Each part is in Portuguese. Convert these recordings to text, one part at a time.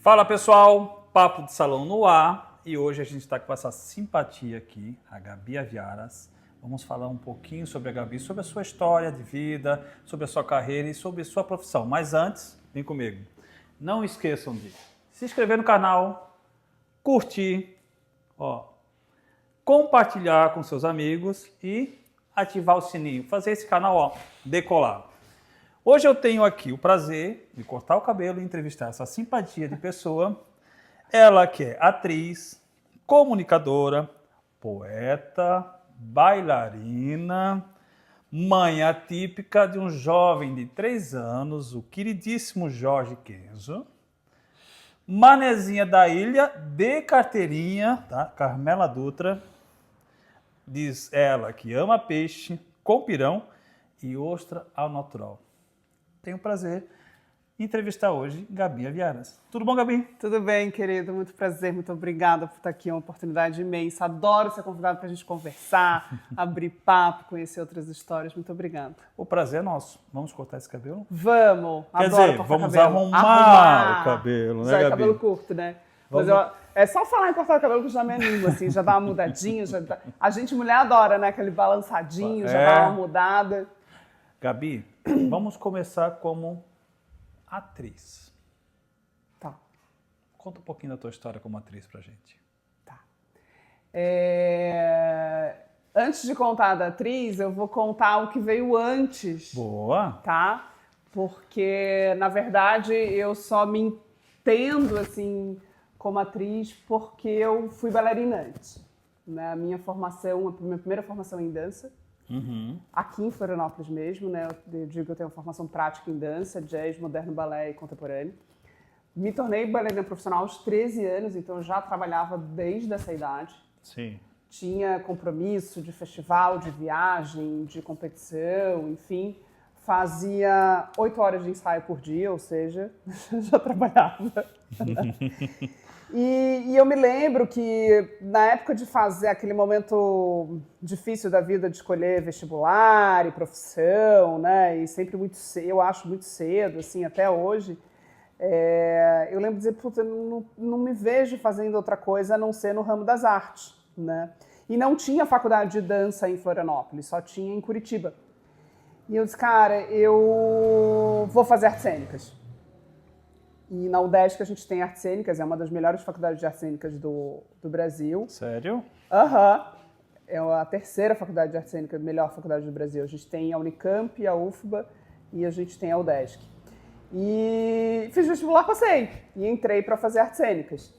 Fala pessoal, Papo de Salão no ar e hoje a gente está com essa simpatia aqui, a Gabi Aviaras. Vamos falar um pouquinho sobre a Gabi, sobre a sua história de vida, sobre a sua carreira e sobre a sua profissão. Mas antes, vem comigo, não esqueçam de se inscrever no canal, curtir, compartilhar com seus amigos e ativar o sininho, fazer esse canal decolar. Hoje eu tenho aqui o prazer de cortar o cabelo e entrevistar essa simpatia de pessoa. Ela que é atriz, comunicadora, poeta, bailarina, mãe atípica de um jovem de 3 anos, o queridíssimo Jorge Kenzo, manezinha da ilha de carteirinha, tá? Carmela Dutra, diz ela que ama peixe com pirão e ostra ao natural. Tenho o prazer de entrevistar hoje Gabi Aviaras. Tudo bom, Gabi? Tudo bem, querido. Muito prazer, muito obrigada por estar aqui. É uma oportunidade imensa. Adoro ser convidado para a gente conversar, abrir papo, conhecer outras histórias. Muito obrigada. O prazer é nosso. Vamos cortar esse cabelo? Vamos! Quer Adoro dizer, cortar vamos cabelo. arrumar o cabelo, né, já é Gabi? cabelo curto, né? Vamos... Mas é só falar em cortar o cabelo que já me animo, assim, já dá uma mudadinha. A gente, mulher, adora, né? Aquele balançadinho, já dá uma mudada. Gabi, vamos começar como atriz. Tá. Conta um pouquinho da tua história como atriz pra gente. Tá. Antes de contar da atriz, eu vou contar o que veio antes. Boa! Tá? Porque, na verdade, eu só me entendo, assim, como atriz porque eu fui bailarina antes. Né? A minha primeira formação em dança, aqui em Florianópolis mesmo, né? Eu digo que eu tenho uma formação prática em dança, jazz, moderno, balé e contemporâneo. Me tornei bailarina profissional aos 13 anos, então eu já trabalhava desde essa idade. Sim. Tinha compromisso de festival, de viagem, de competição, enfim. Fazia 8 horas de ensaio por dia, ou seja, já trabalhava. E eu me lembro que na época de fazer aquele momento difícil da vida de escolher vestibular e profissão, né, e sempre muito cedo, eu acho muito cedo, assim, até hoje, eu lembro de dizer, puta, não me vejo fazendo outra coisa a não ser no ramo das artes, né? E não tinha faculdade de dança em Florianópolis, só tinha em Curitiba. E eu disse, cara, eu vou fazer artes cênicas. E na UDESC a gente tem artes cênicas, é uma das melhores faculdades de artes cênicas do Brasil. Sério? É a terceira faculdade de artes cênicas, melhor faculdade do Brasil. A gente tem a Unicamp, a UFBA e a gente tem a UDESC. E fiz vestibular, passei. E entrei para fazer artes cênicas.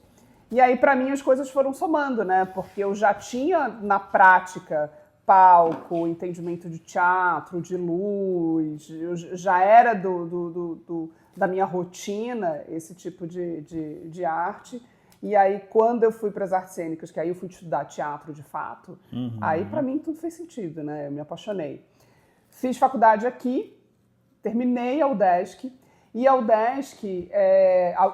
E aí, para mim, as coisas foram somando, né? Porque eu já tinha, na prática, palco, entendimento de teatro, de luz. Eu já era da minha rotina esse tipo de arte. E aí, quando eu fui para as artes cênicas, que aí eu fui estudar teatro de fato, aí para mim tudo fez sentido, né? Eu me apaixonei. Fiz faculdade aqui, terminei a UDESC. E a UDESC,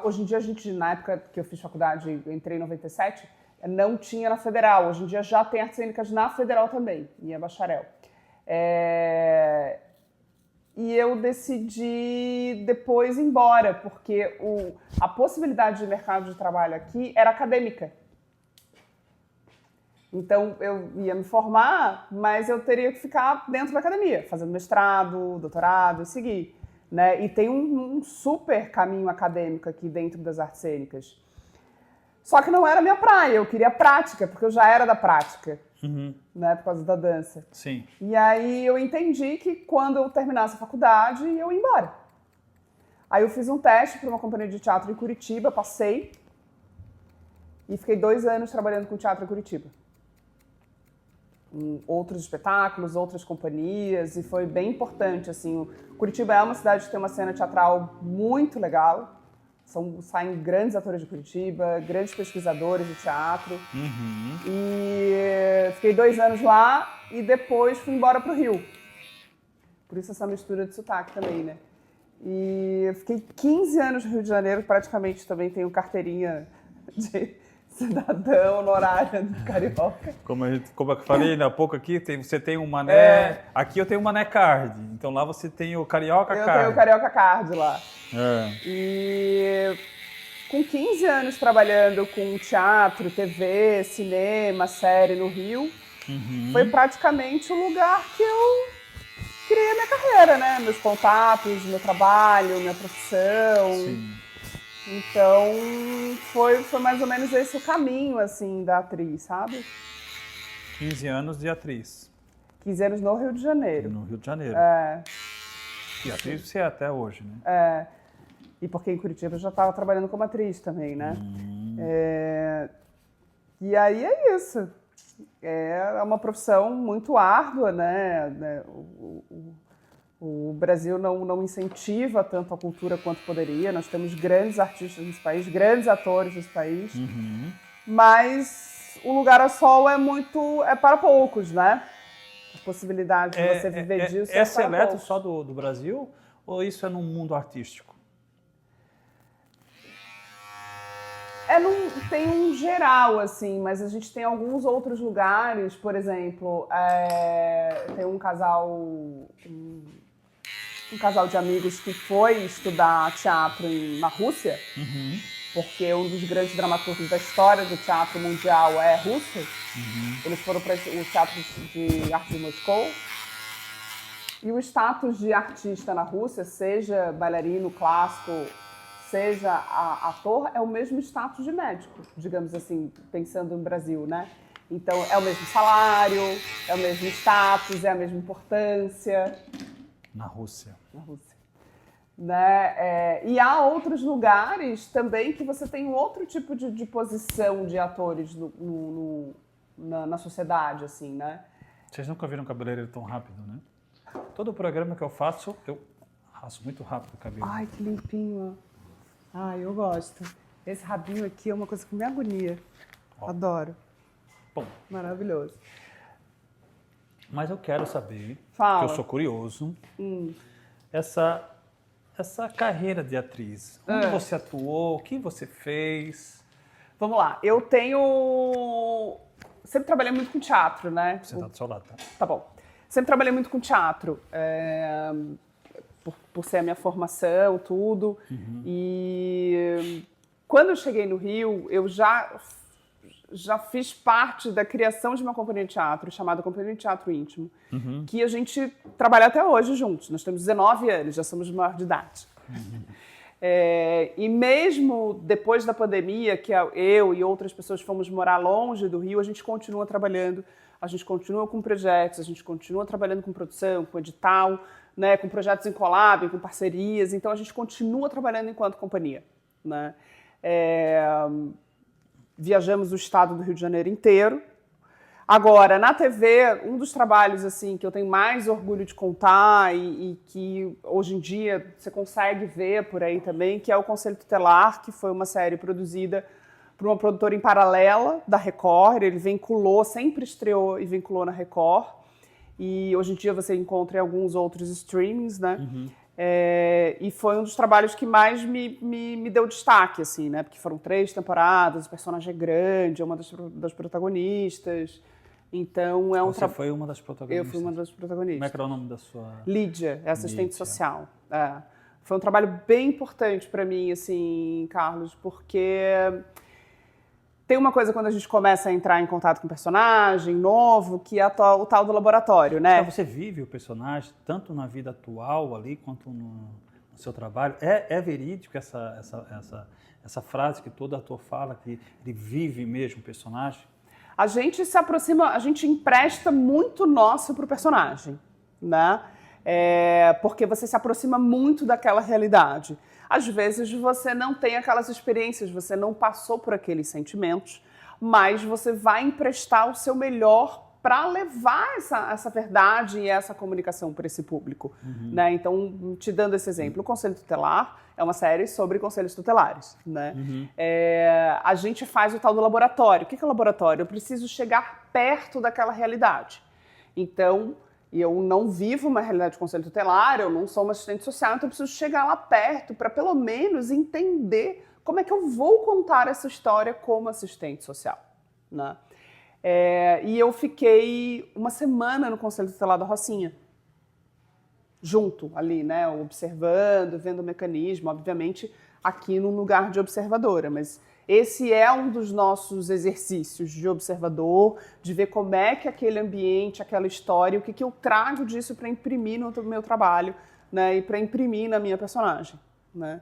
hoje em dia na época que eu fiz faculdade, eu entrei em 97, não tinha na Federal. Hoje em dia já tem artes cênicas na Federal também, e é bacharel. E eu decidi depois ir embora, porque a possibilidade de mercado de trabalho aqui era acadêmica. Então, eu ia me formar, mas eu teria que ficar dentro da academia, fazendo mestrado, doutorado e seguir. Né? E tem um super caminho acadêmico aqui dentro das artes cênicas. Só que não era minha praia, eu queria prática, porque eu já era da prática. Né, por causa da dança. Sim. E aí eu entendi que quando eu terminasse a faculdade, eu ia embora. Aí eu fiz um teste para uma companhia de teatro em Curitiba, passei e fiquei 2 anos trabalhando com teatro em Curitiba. Em outros espetáculos, outras companhias, e foi bem importante, assim. Curitiba é uma cidade que tem uma cena teatral muito legal. Saem grandes atores de Curitiba, grandes pesquisadores de teatro. E fiquei 2 anos lá e depois fui embora para o Rio. Por isso essa mistura de sotaque também, né? E fiquei 15 anos no Rio de Janeiro, praticamente também tenho carteirinha de cidadão honorária do Carioca. Como eu falei há pouco aqui, você tem um Mané... Aqui eu tenho um Mané Card. Então lá você tem o Carioca Card. Eu tenho o Carioca Card lá. E com 15 anos trabalhando com teatro, TV, cinema, série no Rio, foi praticamente o lugar que eu criei a minha carreira, né? Meus contatos, meu trabalho, minha profissão. Sim. Então, foi mais ou menos esse o caminho, assim, da atriz, sabe? 15 anos de atriz. 15 anos no Rio de Janeiro. No Rio de Janeiro. É. E atriz você é até hoje, né? E porque em Curitiba eu já estava trabalhando como atriz também, né? E aí é isso. É uma profissão muito árdua, né? O Brasil não incentiva tanto a cultura quanto poderia. Nós temos grandes artistas nesse país, grandes atores nesse país, mas o lugar ao sol é para poucos, né? A possibilidade de você viver disso é para seleto poucos. só do Brasil ou isso é no mundo artístico? Tem um geral, assim, mas a gente tem alguns outros lugares, por exemplo, tem um casal de amigos que foi estudar teatro na Rússia, porque um dos grandes dramaturgos da história do teatro mundial é russo. Eles foram para o Teatro de Arte de Moscou. E o status de artista na Rússia, seja bailarino clássico, seja ator, é o mesmo status de médico, digamos assim, pensando no Brasil, né? Então, é o mesmo salário, é o mesmo status, é a mesma importância. Na Rússia. Na Rússia. Né? E há outros lugares também que você tem um outro tipo de posição de atores na sociedade, assim, né? Vocês nunca viram um cabeleireiro tão rápido, né? Todo programa que eu faço, eu raço muito rápido o cabelo. Ai, que limpinho. Ai, eu gosto. Esse rabinho aqui é uma coisa que me agonia. Adoro. Bom. Maravilhoso. Mas eu quero saber, Fala. porque eu sou curioso, essa carreira de atriz. Onde você atuou? O que você fez? Vamos lá. Eu sempre trabalhei muito com teatro, né? Você tá do seu lado, tá? Tá bom. Sempre trabalhei muito com teatro. Por ser a minha formação, tudo. E quando eu cheguei no Rio, eu já fiz parte da criação de uma companhia de teatro chamada Companhia de Teatro Íntimo, que a gente trabalha até hoje juntos. Nós temos 19 anos, já somos maior de idade. E mesmo depois da pandemia, que eu e outras pessoas fomos morar longe do Rio, a gente continua trabalhando, a gente continua com projetos, a gente continua trabalhando com produção, com edital, né, com projetos em collab, com parcerias. Então, a gente continua trabalhando enquanto companhia, né? Viajamos o estado do Rio de Janeiro inteiro. Agora, na TV, um dos trabalhos assim que eu tenho mais orgulho de contar e que hoje em dia você consegue ver por aí também, que é o Conselho Tutelar, que foi uma série produzida por uma produtora em paralela da Record. Ele sempre estreou e vinculou na Record. E hoje em dia você encontra em alguns outros streamings, né? E foi um dos trabalhos que mais me deu destaque, assim, né? Porque foram 3 temporadas, o personagem é grande, é uma das protagonistas. Então é um Você foi uma das protagonistas? Eu fui uma das protagonistas. Como é que era o nome da sua... Lídia, assistente social. Foi um trabalho bem importante para mim, assim, Carlos, porque tem uma coisa quando a gente começa a entrar em contato com um personagem novo, que é o tal do laboratório, né? Então você vive o personagem tanto na vida atual ali, quanto no seu trabalho. É verídico essa frase que todo ator fala, que ele vive mesmo o personagem? A gente se aproxima, a gente empresta muito nosso pro personagem, né? Porque você se aproxima muito daquela realidade. Às vezes você não tem aquelas experiências, você não passou por aqueles sentimentos, mas você vai emprestar o seu melhor para levar essa verdade e essa comunicação para esse público, né? Então, te dando esse exemplo, o Conselho Tutelar é uma série sobre conselhos tutelares, né? A gente faz o tal do laboratório. O que é laboratório? Eu preciso chegar perto daquela realidade. Então, eu não vivo uma realidade de conselho tutelar, eu não sou uma assistente social, então eu preciso chegar lá perto para pelo menos entender como é que eu vou contar essa história como assistente social, né? E eu fiquei uma semana no Conselho Tutelar da Rocinha, junto ali, né, observando, vendo o mecanismo. Obviamente, aqui num lugar de observadora, mas esse é um dos nossos exercícios de observador, de ver como é que aquele ambiente, aquela história, o que eu trago disso para imprimir no meu trabalho, né, e para imprimir na minha personagem, né?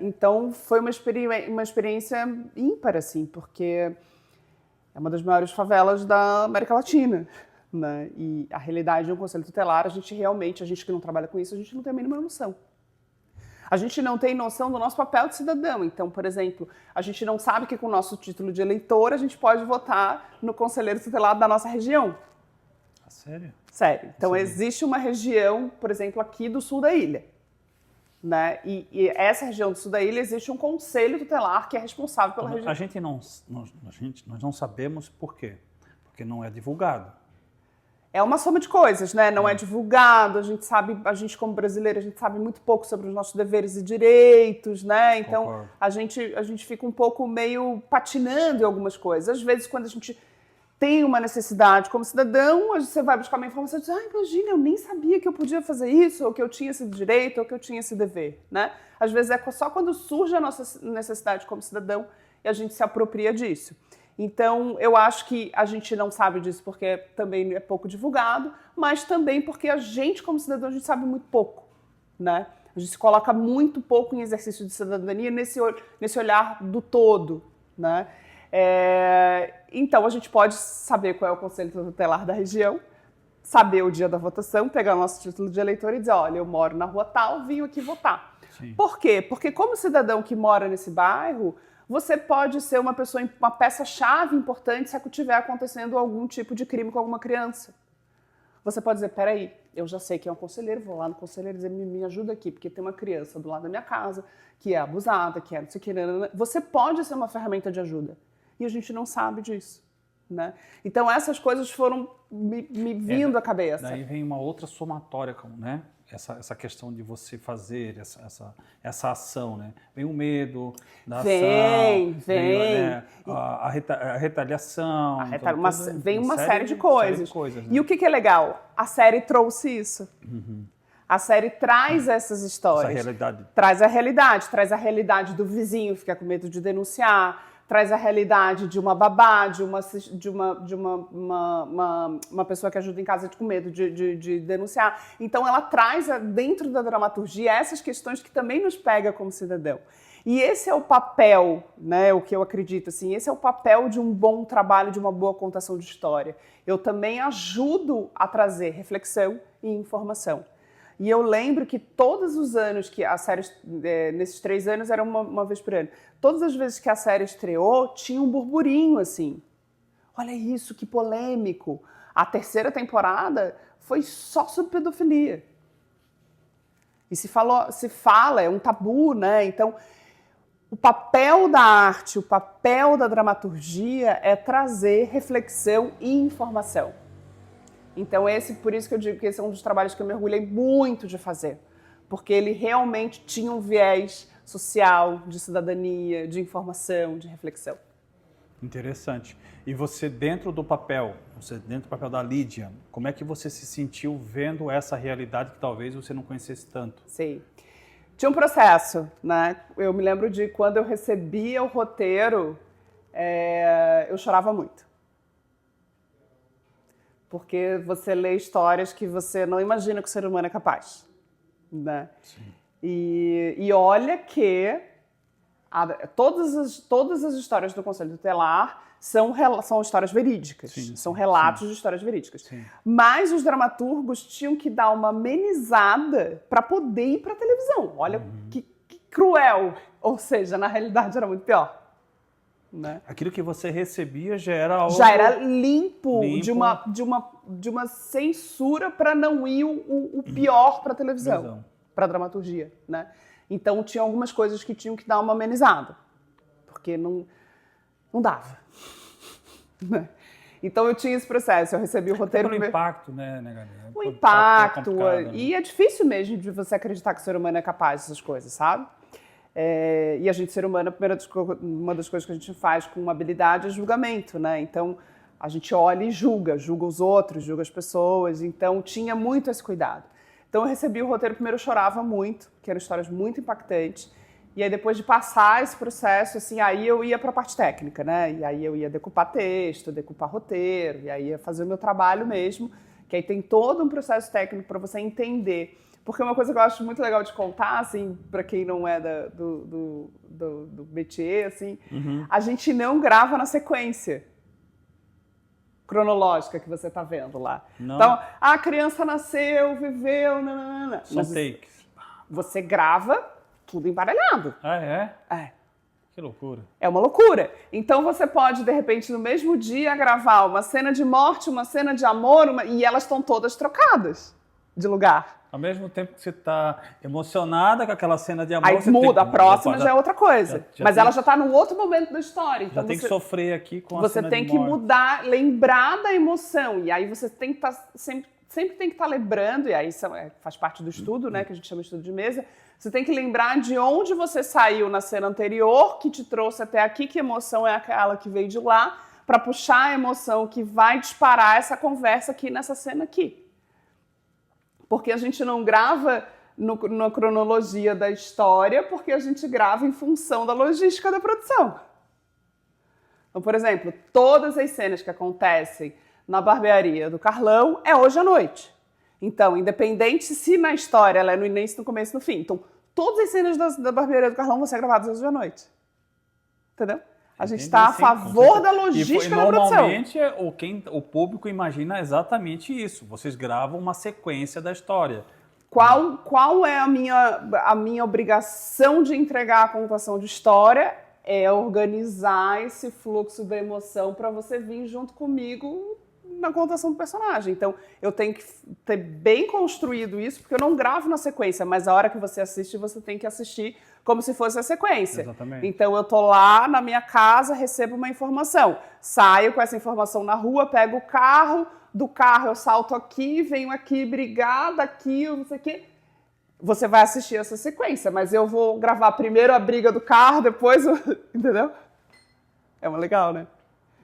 Então foi uma experiência ímpar, assim, porque é uma das maiores favelas da América Latina, né? E a realidade de um conselho tutelar, a gente que não trabalha com isso, a gente não tem a mínima noção. A gente não tem noção do nosso papel de cidadão. Então, por exemplo, a gente não sabe que com o nosso título de eleitor a gente pode votar no conselheiro tutelar da nossa região. Sério? Sério. Então, Sim. existe uma região, por exemplo, aqui do sul da ilha, né? E essa região do sul da ilha existe um conselho tutelar que é responsável pela região. Nós não sabemos por quê. Porque não é divulgado. É uma soma de coisas, né? Não é divulgado, a gente como brasileiro, a gente sabe muito pouco sobre os nossos deveres e direitos, né? Então, a gente fica um pouco meio patinando em algumas coisas. Às vezes, quando a gente tem uma necessidade como cidadão, você vai buscar uma informação e diz, imagina, eu nem sabia que eu podia fazer isso, ou que eu tinha esse direito, ou que eu tinha esse dever, né? Às vezes é só quando surge a nossa necessidade como cidadão e a gente se apropria disso. Então, eu acho que a gente não sabe disso porque também é pouco divulgado, mas também porque a gente, como cidadão, a gente sabe muito pouco, né? A gente se coloca muito pouco em exercício de cidadania nesse olhar do todo, né? Então, a gente pode saber qual é o conselho tutelar da região, saber o dia da votação, pegar o nosso título de eleitor e dizer, olha, eu moro na rua tal, vim aqui votar. Sim. Por quê? Porque como cidadão que mora nesse bairro, você pode ser uma peça-chave importante se tiver acontecendo algum tipo de crime com alguma criança. Você pode dizer, peraí, eu já sei que é um conselheiro, vou lá no conselheiro e dizer, me ajuda aqui, porque tem uma criança do lado da minha casa que é abusada, que é não sei o que. Você pode ser uma ferramenta de ajuda. E a gente não sabe disso, né? Então essas coisas foram me vindo à cabeça. Daí vem uma outra somatória, né? Essa questão de você fazer essa ação, né? Vem o medo da ação, vem né, a retaliação. Vem uma série de coisas. Né? E o que é legal? A série trouxe isso. Uhum. A série traz essas histórias. Essa realidade. Traz a realidade do vizinho que fica com medo de denunciar, traz a realidade de uma babá, de uma pessoa que ajuda em casa com medo de denunciar. Então, ela traz dentro da dramaturgia essas questões que também nos pega como cidadão. E esse é o papel, né, o que eu acredito, assim, esse é o papel de um bom trabalho, de uma boa contação de história. Eu também ajudo a trazer reflexão e informação. E eu lembro que todos os anos que a série, nesses 3 anos, era uma vez por ano, todas as vezes que a série estreou, tinha um burburinho, assim. Olha isso, que polêmico. A 3ª temporada foi só sobre pedofilia. E se fala, é um tabu, né? Então, o papel da arte, o papel da dramaturgia é trazer reflexão e informação. Então, por isso que eu digo que esse é um dos trabalhos que eu mergulhei muito de fazer. Porque ele realmente tinha um viés social, de cidadania, de informação, de reflexão. Interessante. E você, dentro do papel da Lídia, como é que você se sentiu vendo essa realidade que talvez você não conhecesse tanto? Sim. Tinha um processo, né? Eu me lembro de quando eu recebia o roteiro, eu chorava muito. Porque você lê histórias que você não imagina que o ser humano é capaz, né? Sim. E olha que todas as histórias do Conselho Tutelar são histórias verídicas, sim, são relatos de histórias verídicas. Sim. Mas os dramaturgos tinham que dar uma amenizada para poder ir para a televisão. Olha que cruel, ou seja, na realidade era muito pior. Né? Aquilo que você recebia já era algo... Já era limpo. De uma censura para não ir o pior para a televisão, para a dramaturgia, né? Então tinha algumas coisas que tinham que dar uma amenizada, porque não dava. Então eu tinha esse processo, eu recebi o roteiro... Pelo impacto, né, Galinha? O impacto, e é difícil mesmo de você acreditar que o ser humano é capaz dessas coisas, sabe? E a gente, ser humano, uma das coisas que a gente faz com habilidade é julgamento, né? Então, a gente olha e julga os outros, julga as pessoas, então tinha muito esse cuidado. Então, eu recebi o roteiro, primeiro eu chorava muito, que eram histórias muito impactantes, E aí, depois de passar esse processo, assim, aí eu ia para a parte técnica, né? E aí eu ia decupar texto, decupar roteiro, e aí ia fazer o meu trabalho mesmo, que aí tem todo um processo técnico para você entender. Porque uma coisa que eu acho muito legal de contar, assim, para quem não é do métier, assim, a gente não grava na sequência cronológica que você está vendo lá. Não. Então, a criança nasceu, viveu, nananana. São takes. Você grava tudo embaralhado. Ah, é? É. Que loucura. É uma loucura. Então você pode, de repente, no mesmo dia, gravar uma cena de morte, uma cena de amor, e elas estão todas trocadas de lugar. Ao mesmo tempo que você está emocionada com aquela cena de amor... Aí você muda, tem a próxima já é outra coisa. Mas ela já está num outro momento da história. Então já tem que sofrer aqui com a você cena de tem morte. que mudar, lembrar da emoção. E aí você tem que estar sempre tem que estar lembrando, e aí isso faz parte do estudo, né, que a gente chama de estudo de mesa. Você tem que lembrar de onde você saiu na cena anterior, que te trouxe até aqui, que emoção é aquela que veio de lá, para puxar a emoção que vai disparar essa conversa aqui nessa cena aqui. Porque a gente não grava na cronologia da história, porque a gente grava em função da logística da produção. Então, por exemplo, todas as cenas que acontecem na barbearia do Carlão é hoje à noite. Então, independente se na história ela é no início, no começo, no fim. Então, todas as cenas da barbearia do Carlão vão ser gravadas hoje à noite. Entendeu? A gente está a favor da logística da produção. Normalmente, o público imagina exatamente isso. Vocês gravam uma sequência da história. Qual é a minha obrigação de entregar a contação de história? É organizar esse fluxo da emoção para você vir junto comigo na contação do personagem. Então, eu tenho que ter bem construído isso, porque eu não gravo na sequência, mas a hora que você assiste, você tem que assistir como se fosse a sequência. Exatamente. Então, eu tô lá na minha casa, recebo uma informação, saio com essa informação na rua, pego o carro, do carro eu salto aqui, venho aqui brigar, daqui, não sei o quê. Você vai assistir essa sequência, mas eu vou gravar primeiro a briga do carro, depois... Entendeu? É uma legal, né?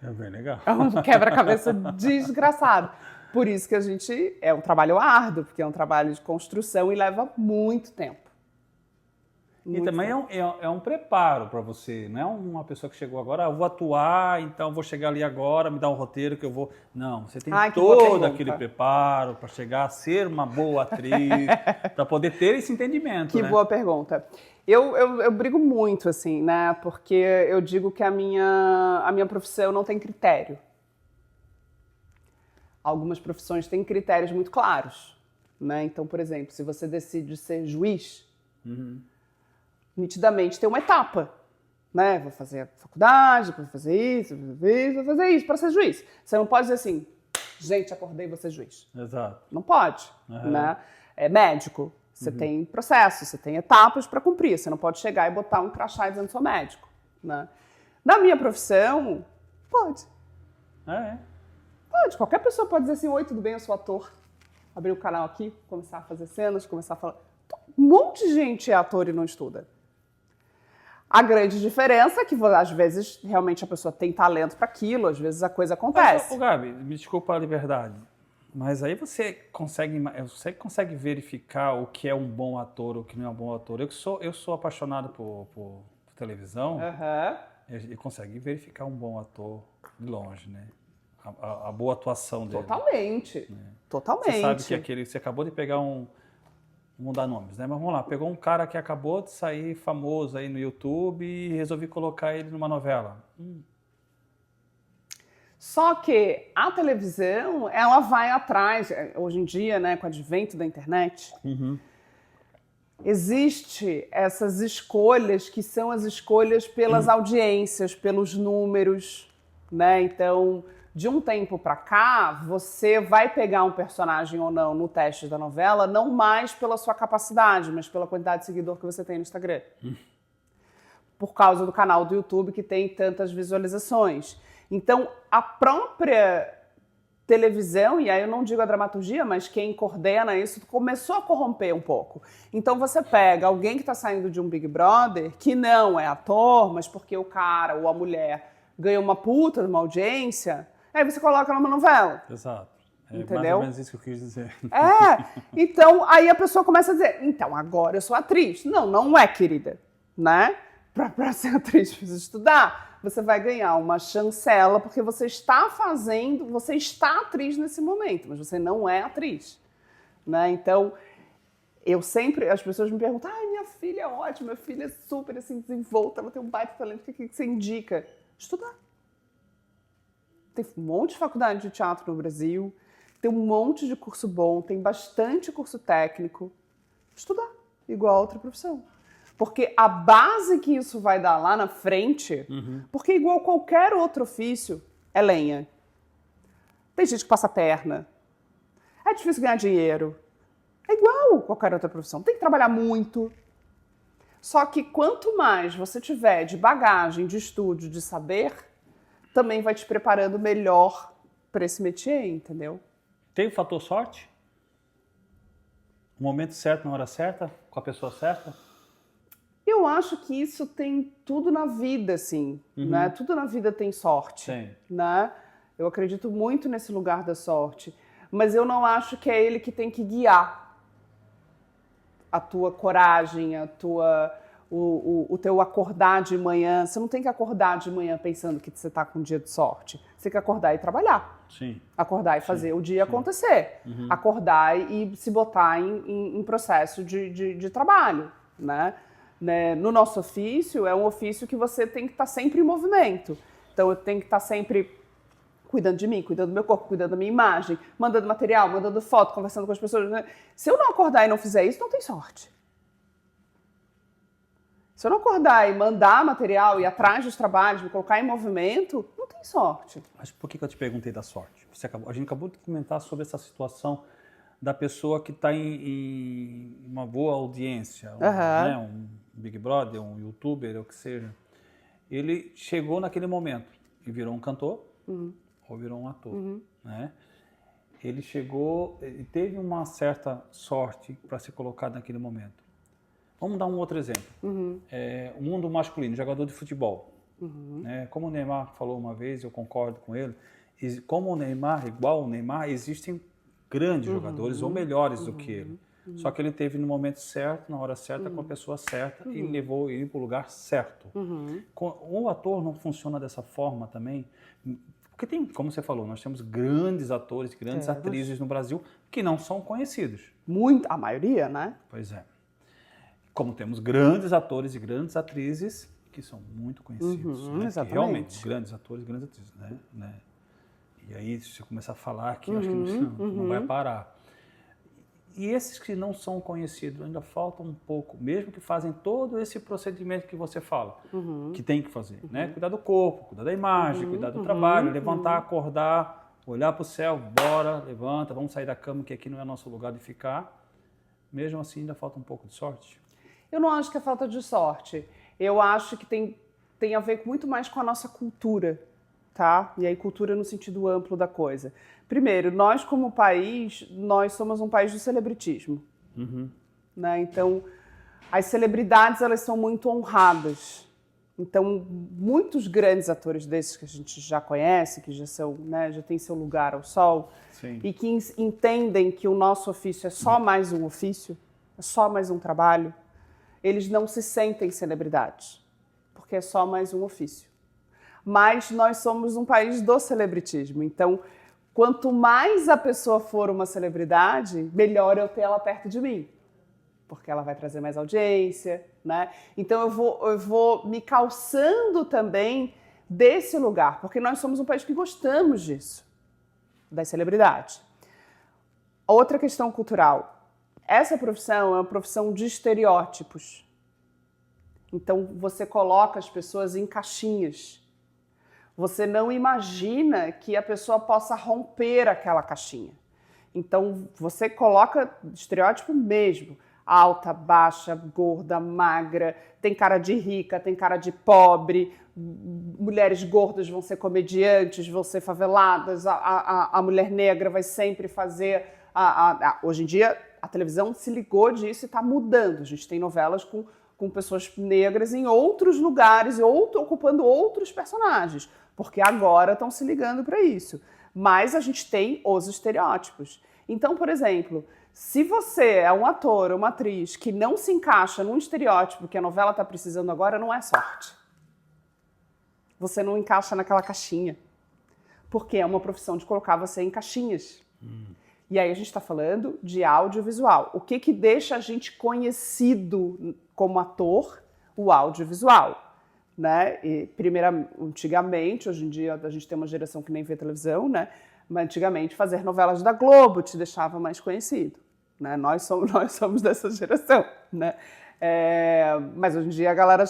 É bem legal. É um quebra-cabeça desgraçado. Por isso que a gente... É um trabalho árduo, porque é um trabalho de construção e leva muito tempo. E também é um preparo para você. Não é uma pessoa que chegou agora, eu vou atuar, então vou chegar ali agora, me dá um roteiro que eu vou... Não, você tem todo aquele preparo para chegar a ser uma boa atriz, para poder ter esse entendimento. Que boa pergunta. Eu brigo muito, assim, né? Porque eu digo que a minha profissão não tem critério. Algumas profissões têm critérios muito claros, né? Então, por exemplo, se você decide ser juiz, nitidamente tem uma etapa, né? Vou fazer a faculdade, vou fazer isso, vou fazer isso para ser juiz. Você não pode dizer assim, gente, acordei, vou ser juiz. Exato. Não pode, né? É médico. Você tem processo, você tem etapas para cumprir. Você não pode chegar e botar um crachá dizendo que sou médico, né? Na minha profissão, pode. Pode. Qualquer pessoa pode dizer assim, oi, tudo bem, eu sou ator. Abrir o canal aqui, começar a fazer cenas, começar a falar. Um monte de gente é ator e não estuda. A grande diferença é que, às vezes, realmente a pessoa tem talento para aquilo, às vezes a coisa acontece. Mas, Gabi, me desculpa a liberdade, mas aí você consegue verificar o que é um bom ator ou o que não é um bom ator. Eu sou apaixonado por televisão e consegue verificar um bom ator de longe, né? A boa atuação dele. Totalmente. Né? Totalmente. Você sabe que você acabou de pegar Vamos dar nomes, né? Mas vamos lá, pegou um cara que acabou de sair famoso aí no YouTube e resolvi colocar ele numa novela. Só que a televisão, ela vai atrás, hoje em dia, né, com o advento da internet, existe essas escolhas que são as escolhas pelas audiências, pelos números, né? Então, de um tempo para cá, você vai pegar um personagem ou não no teste da novela, não mais pela sua capacidade, mas pela quantidade de seguidor que você tem no Instagram. Por causa do canal do YouTube que tem tantas visualizações. Então, a própria televisão, e aí eu não digo a dramaturgia, mas quem coordena isso, começou a corromper um pouco. Então você pega alguém que está saindo de um Big Brother, que não é ator, mas porque o cara ou a mulher ganhou uma puta numa audiência, aí você coloca numa novela. Exato. É entendeu? mais ou menos isso que eu quis dizer. Então aí a pessoa começa a dizer, então agora eu sou atriz. Não, não é, querida. né? Para ser atriz, precisa estudar. Você vai ganhar uma chancela porque você está atriz nesse momento, mas você não é atriz, né? Então, as pessoas me perguntam, minha filha é ótima, minha filha é super assim, desenvolta, ela tem um baita talento, o que você indica? Estudar. Tem um monte de faculdade de teatro no Brasil, tem um monte de curso bom, tem bastante curso técnico. Estudar, igual a outra profissão. Porque a base que isso vai dar lá na frente, porque igual qualquer outro ofício, é lenha. Tem gente que passa a perna. É difícil ganhar dinheiro. É igual qualquer outra profissão. Tem que trabalhar muito. Só que quanto mais você tiver de bagagem, de estudo, de saber, também vai te preparando melhor para esse métier, entendeu? Tem o fator sorte? O momento certo, na hora certa, com a pessoa certa? Eu acho que isso tem tudo na vida, assim, né? Tudo na vida tem sorte, Sim. né? Eu acredito muito nesse lugar da sorte, mas eu não acho que é ele que tem que guiar a tua coragem, o teu acordar de manhã. Você não tem que acordar de manhã pensando que você está com um dia de sorte. Você tem que acordar e trabalhar. Sim. Acordar e fazer o dia acontecer. Acordar e se botar em processo de trabalho, né? No nosso ofício, é um ofício que você tem que estar sempre em movimento. Então, eu tenho que estar sempre cuidando de mim, cuidando do meu corpo, cuidando da minha imagem, mandando material, mandando foto, conversando com as pessoas. Né? Se eu não acordar e não fizer isso, não tem sorte. Se eu não acordar e mandar material, ir atrás dos trabalhos, me colocar em movimento, não tem sorte. Mas por que eu te perguntei da sorte? A gente acabou de comentar sobre essa situação da pessoa que está em uma boa audiência, né? Um Big Brother, um YouTuber, ou o que seja. Ele chegou naquele momento e virou um cantor ou virou um ator, né? Ele chegou e teve uma certa sorte para se colocar naquele momento. Vamos dar um outro exemplo. O mundo masculino, jogador de futebol. Né? Como o Neymar falou uma vez, eu concordo com ele, como o Neymar, igual o Neymar, existem grandes jogadores ou melhores do que ele. Só que ele teve no momento certo, na hora certa, com a pessoa certa e levou ele para o lugar certo. O ator não funciona dessa forma também, porque tem, como você falou, nós temos grandes atores, grandes atrizes no Brasil que não são conhecidos. A maioria, né? Pois é. Como temos grandes atores e grandes atrizes que são muito conhecidos. Né? Exatamente. Que realmente, grandes atores e grandes atrizes. Né? E aí, se eu começar a falar aqui, acho que não vai parar. E esses que não são conhecidos ainda faltam um pouco, mesmo que fazem todo esse procedimento que você fala, que tem que fazer. Né? Cuidar do corpo, cuidar da imagem, cuidar do trabalho, levantar, acordar, olhar para o céu, bora, levanta, vamos sair da cama, que aqui não é nosso lugar de ficar. Mesmo assim, ainda falta um pouco de sorte. Eu não acho que é falta de sorte. Eu acho que tem a ver muito mais com a nossa cultura, tá? E aí cultura no sentido amplo da coisa. Primeiro, nós como país, nós somos um país do celebritismo. Né? Então, as celebridades, elas são muito honradas. Então, muitos grandes atores desses que a gente já conhece, que já são, né, já tem seu lugar ao sol, Sim. E que entendem que o nosso ofício é só mais um ofício, é só mais um trabalho, eles não se sentem celebridades, porque é só mais um ofício. Mas nós somos um país do celebritismo, então quanto mais a pessoa for uma celebridade, melhor eu ter ela perto de mim, porque ela vai trazer mais audiência, né? Então eu vou me calçando também desse lugar, porque nós somos um país que gostamos disso, das celebridades. Outra questão cultural. Essa profissão é uma profissão de estereótipos. Então, você coloca as pessoas em caixinhas. Você não imagina que a pessoa possa romper aquela caixinha. Então, você coloca estereótipo mesmo. Alta, baixa, gorda, magra, tem cara de rica, tem cara de pobre, mulheres gordas vão ser comediantes, vão ser faveladas, a mulher negra vai sempre fazer... Hoje em dia, a televisão se ligou disso e está mudando. A gente tem novelas com pessoas negras em outros lugares, ocupando outros personagens, porque agora estão se ligando para isso. Mas a gente tem os estereótipos. Então, por exemplo, Se você é um ator ou uma atriz que não se encaixa num estereótipo que a novela está precisando agora, não é sorte. Você não encaixa naquela caixinha. Porque é uma profissão de colocar você em caixinhas. E aí a gente está falando de audiovisual. O que deixa a gente conhecido como ator? O audiovisual. Né? E, antigamente, hoje em dia a gente tem uma geração que nem vê televisão, né? Mas antigamente fazer novelas da Globo te deixava mais conhecido. Né? Nós somos dessa geração. Né? Mas hoje em dia a galera,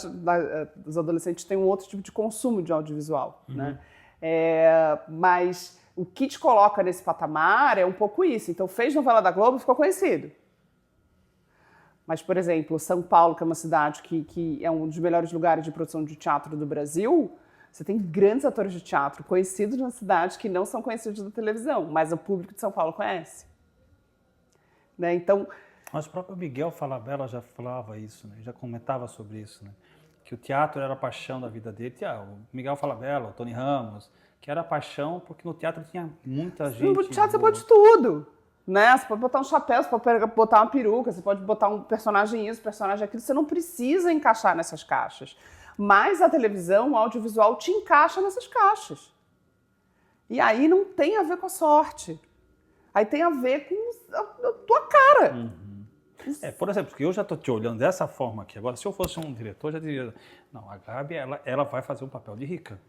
os adolescentes têm um outro tipo de consumo de audiovisual. Né? Mas o que te coloca nesse patamar é um pouco isso. Então, fez novela da Globo, ficou conhecido. Mas, por exemplo, São Paulo, que é uma cidade que é um dos melhores lugares de produção de teatro do Brasil, você tem grandes atores de teatro conhecidos na cidade que não são conhecidos da televisão, mas o público de São Paulo conhece. Né? Então... Mas o próprio Miguel Falabella já falava isso, né? Já comentava sobre isso, né? Que o teatro era a paixão da vida dele. O Miguel Falabella, o Tony Ramos, que era a paixão porque no teatro tinha muita gente. No teatro você pode tudo. Né? Você pode botar um chapéu, você pode botar uma peruca, você pode botar um personagem isso, personagem aquilo. Você não precisa encaixar nessas caixas. Mas a televisão, o audiovisual, te encaixa nessas caixas. E aí não tem a ver com a sorte. Aí tem a ver com a tua cara. Por exemplo, porque eu já estou te olhando dessa forma aqui. Agora, se eu fosse um diretor, eu já diria, não, a Gabi, ela vai fazer um papel de rica.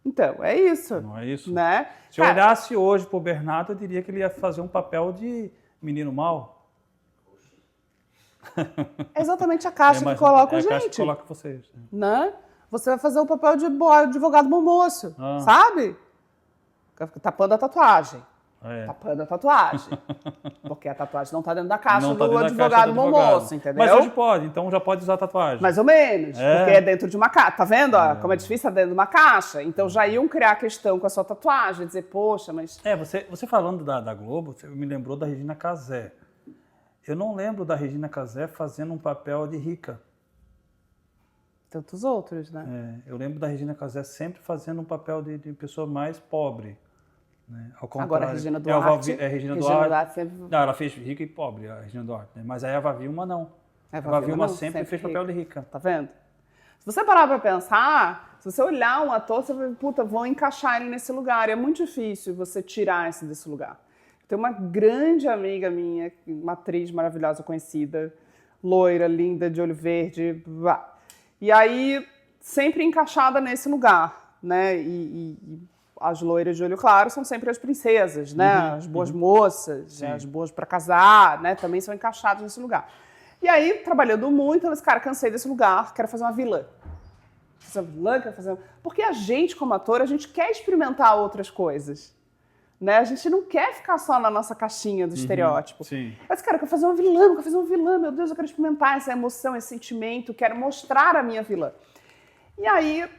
Então, é isso. Não é isso? Né? Se eu olhasse hoje pro Bernardo, eu diria que ele ia fazer um papel de menino mau. É exatamente a caixa que coloca a gente. É a caixa que coloca vocês. Né? Você vai fazer o papel de advogado bom moço, sabe? Tapando a tatuagem. Tapando a tatuagem. Porque a tatuagem não está dentro da caixa do advogado bom moço, entendeu? Mas hoje pode, então já pode usar tatuagem. Mais ou menos, porque é dentro de uma caixa. Tá vendo como é difícil? É dentro de uma caixa. Então já iam criar a questão com a sua tatuagem, dizer, poxa, mas... Você falando da Globo, você me lembrou da Regina Casé. Eu não lembro da Regina Casé fazendo um papel de rica. Tantos outros, né? Eu lembro da Regina Casé sempre fazendo um papel de pessoa mais pobre. Né? Ao contrário. Agora a Regina Duarte. Regina Duarte sempre... Não, ela fez rica e pobre, a Regina Duarte. Né? Mas aí a Vavilma não. A Vavilma sempre fez papel de rica. Tá vendo? Se você parar pra pensar, se você olhar um ator, você vai, puta, vão encaixar ele nesse lugar. E é muito difícil você tirar esse desse lugar. Tem uma grande amiga minha, uma atriz maravilhosa, conhecida, loira, linda, de olho verde. E aí, sempre encaixada nesse lugar, né? E as loiras de olho claro são sempre as princesas, né? As boas moças, as boas para casar, né? Também são encaixadas nesse lugar. E aí, trabalhando muito, eles, cara, cansei desse lugar, quero fazer uma vilã. Porque a gente, como ator, a gente quer experimentar outras coisas. Né? A gente não quer ficar só na nossa caixinha do estereótipo. Sim. Mas, cara, eu quero fazer uma vilã, meu Deus, eu quero experimentar essa emoção, esse sentimento, quero mostrar a minha vilã. E aí,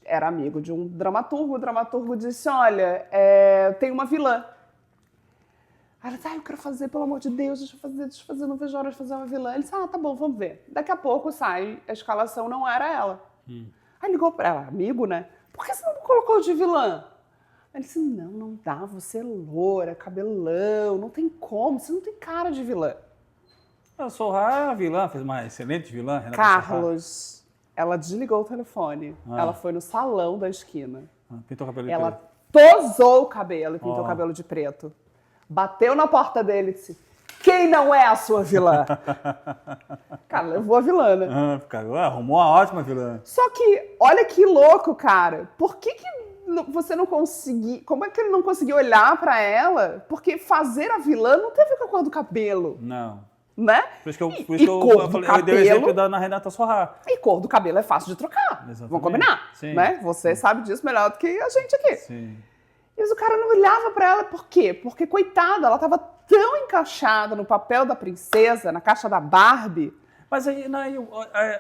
era amigo de um dramaturgo, o dramaturgo disse, olha, eu tenho uma vilã. Aí ela disse, eu quero fazer, pelo amor de Deus, deixa eu fazer, não vejo hora de fazer uma vilã. Ele disse, tá bom, vamos ver. Daqui a pouco sai, a escalação não era ela. Aí ligou pra ela, amigo, né? Por que você não colocou de vilã? Ele disse, não dá, você é loura, cabelão, não tem como, você não tem cara de vilã. A Sorra, a vilã, fez uma excelente vilã. Renata Carlos, ela desligou o telefone, ela foi no salão da esquina. Pintou o cabelo ela tosou o cabelo e pintou o cabelo de preto. Bateu na porta dele e disse, quem não é a sua vilã? Cara, levou a vilã, né? Arrumou uma ótima vilã. Só que, olha que louco, cara, por que você não conseguiu... Como é que ele não conseguiu olhar pra ela? Porque fazer a vilã não teve com a cor do cabelo. Não. Né? Por isso que eu dei o exemplo na Renata Sorra. E cor do cabelo é fácil de trocar. Exatamente. Vamos combinar. Sim. Né? Você sabe disso melhor do que a gente aqui. Sim. Mas o cara não olhava pra ela. Por quê? Porque, coitada, ela tava tão encaixada no papel da princesa, na caixa da Barbie. Mas aí,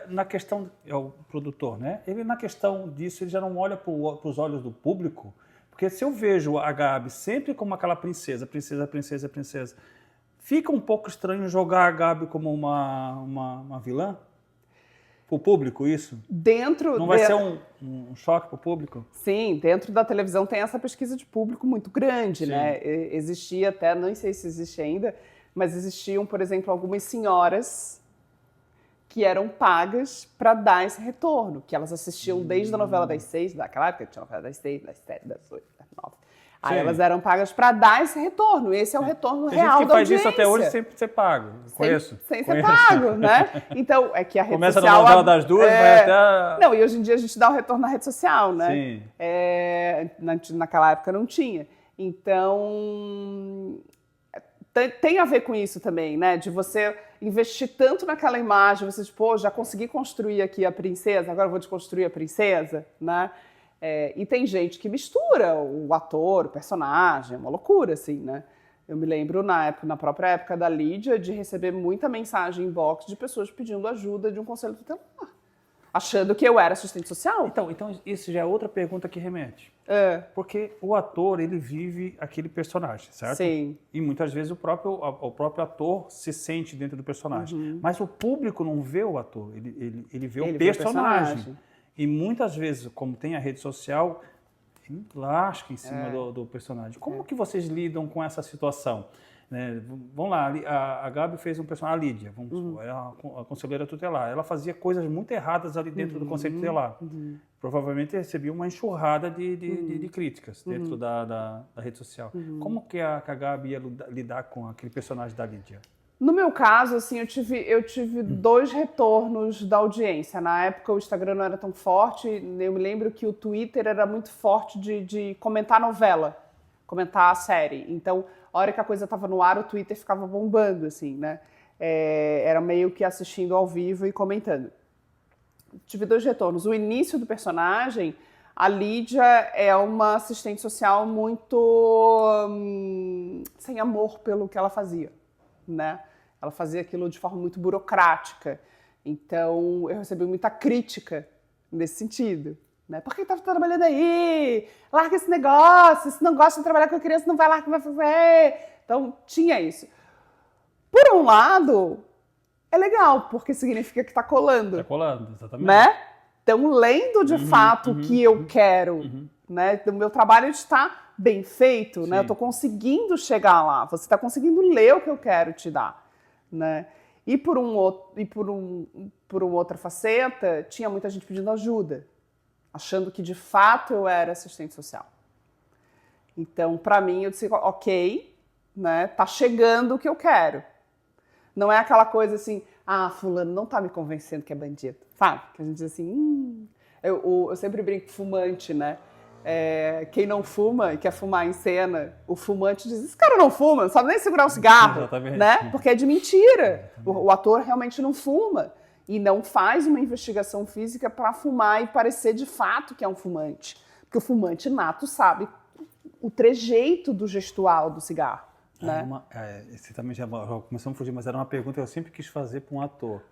na questão, é o produtor, né? Ele, na questão disso, ele já não olha para os olhos do público, porque se eu vejo a Gabi sempre como aquela princesa, fica um pouco estranho jogar a Gabi como uma vilã? pro público isso? Dentro... Não vai ser um choque pro público? Sim, dentro da televisão tem essa pesquisa de público muito grande, Sim. né? Existia até, não sei se existe ainda, mas existiam, por exemplo, algumas senhoras que eram pagas para dar esse retorno, que elas assistiam desde a novela das 6, daquela época tinha novela das 6, das 7, das 8, das 9. Aí Sim. elas eram pagas para dar esse retorno. Esse é o retorno Tem real gente que da faz audiência. isso até hoje sem ser pago. Conheço. Sem ser pago, né? Então, é que a rede Começa social... na novela das duas, vai até... Não, e hoje em dia a gente dá o retorno na rede social, né? Sim. Naquela época não tinha. Então, tem a ver com isso também, né? De você investir tanto naquela imagem, você, tipo, já consegui construir aqui a princesa, agora eu vou desconstruir a princesa, né? E tem gente que mistura o ator, o personagem, é uma loucura, assim, né? Eu me lembro, na própria época da Lídia, de receber muita mensagem inbox de pessoas pedindo ajuda de um conselho tutelar, achando que eu era assistente social. Então isso já é outra pergunta que remete. Porque o ator, ele vive aquele personagem, certo? Sim. E muitas vezes o próprio ator se sente dentro do personagem. Mas o público não vê o ator, ele vê o personagem. E muitas vezes, como tem a rede social, lasca em cima do personagem. Como que vocês lidam com essa situação? Né? Vamos lá, a Gabi fez um personagem, a Lídia, vamos supor, é a conselheira tutelar. Ela fazia coisas muito erradas ali dentro do conselho tutelar. Provavelmente recebia uma enxurrada de críticas dentro da rede social. Como que a Gabi ia lidar com aquele personagem da Lídia? No meu caso, assim, eu tive 2 retornos da audiência. Na época o Instagram não era tão forte, eu me lembro que o Twitter era muito forte de comentar novela, comentar a série. Então, a hora que a coisa estava no ar, o Twitter ficava bombando, assim, né? Era meio que assistindo ao vivo e comentando. Tive 2 retornos. O início do personagem, a Lídia é uma assistente social muito sem amor pelo que ela fazia, né? Ela fazia aquilo de forma muito burocrática. Então, eu recebi muita crítica nesse sentido. Né? Por que tá trabalhando aí? Larga esse negócio. Se não gosta de trabalhar com a criança, não vai lá que vai fazer. Então, tinha isso. Por um lado, é legal, porque significa que tá colando. Tá colando, exatamente. Né? Então, lendo de fato o que eu quero, né? O meu trabalho está bem feito, né? Eu estou conseguindo chegar lá. Você está conseguindo ler o que eu quero te dar, né? E por outra faceta, tinha muita gente pedindo ajuda, achando que de fato eu era assistente social. Então, para mim, eu disse, ok, né? Tá chegando o que eu quero. Não é aquela coisa assim, fulano não tá me convencendo que é bandido, sabe? Que a gente diz assim, eu sempre brinco com fumante, né? Quem não fuma e quer fumar em cena, o fumante diz, esse cara não fuma, não sabe nem segurar um cigarro, né? Porque é de mentira. O ator realmente não fuma e não faz uma investigação física para fumar e parecer de fato que é um fumante. Porque o fumante nato sabe o trejeito do gestual do cigarro. Né? Esse também já começamos a fugir, mas era uma pergunta que eu sempre quis fazer para um ator.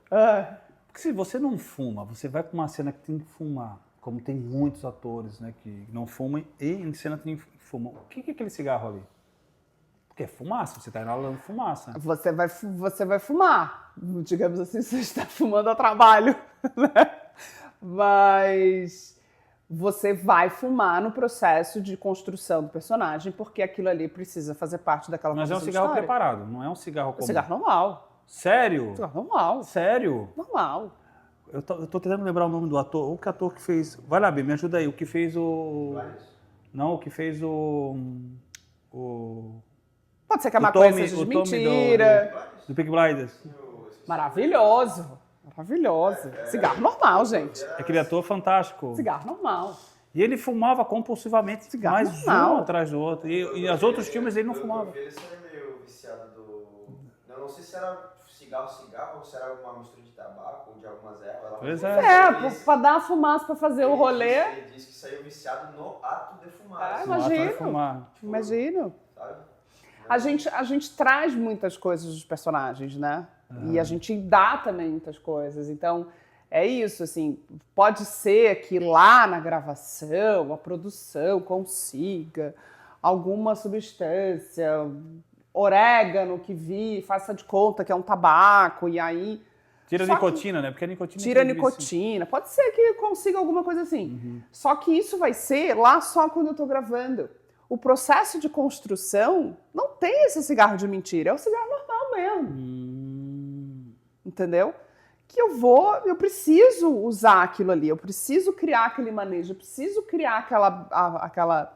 Porque se você não fuma, você vai para uma cena que tem que fumar, como tem muitos atores, né, que não fumam e em cena tem que fumar. O que é aquele cigarro ali? Porque é fumaça, você está inalando fumaça. Você vai fumar, digamos assim, você está fumando a trabalho, né? Mas você vai fumar no processo de construção do personagem, porque aquilo ali precisa fazer parte daquela Mas é um cigarro preparado, não é um cigarro comum. É um cigarro normal. Sério? Cigarro normal. Sério? Normal. Eu tô tentando lembrar o nome do ator. O que ator que fez... Vai lá, Bê, me ajuda aí. O que fez o... Não, o que fez o... Pode ser que a maconha seja de mentira. Do Peaky Blinders. Maravilhoso. Maravilhoso. Cigarro normal, gente. Aquele ator fantástico. Cigarro normal. E ele fumava compulsivamente, cigarro mais normal. Um atrás do outro. E os outros filmes ele não fumava. Ele era meio viciado do... Eu não sei se era cigarro, ou se era uma mistura de tabaco ou de algumas ervas. Pois é. Pra dar a fumaça pra fazer o rolê. Ele disse que saiu viciado no ato de fumar. Imagino. Sabe? A gente traz muitas coisas dos personagens, né? E a gente dá também muitas coisas. Então, é isso, assim, pode ser que lá na gravação, a produção consiga alguma substância, orégano que faça de conta que é um tabaco, e aí Tira a Só que- nicotina, né? Porque a nicotina... Tira a tem vício. nicotina. Pode ser que consiga alguma coisa assim. Só que isso vai ser lá só quando eu tô gravando. O processo de construção não tem esse cigarro de mentira. É o cigarro normal mesmo. Entendeu? Que eu preciso usar aquilo ali. Eu preciso criar aquele manejo. Eu preciso criar aquela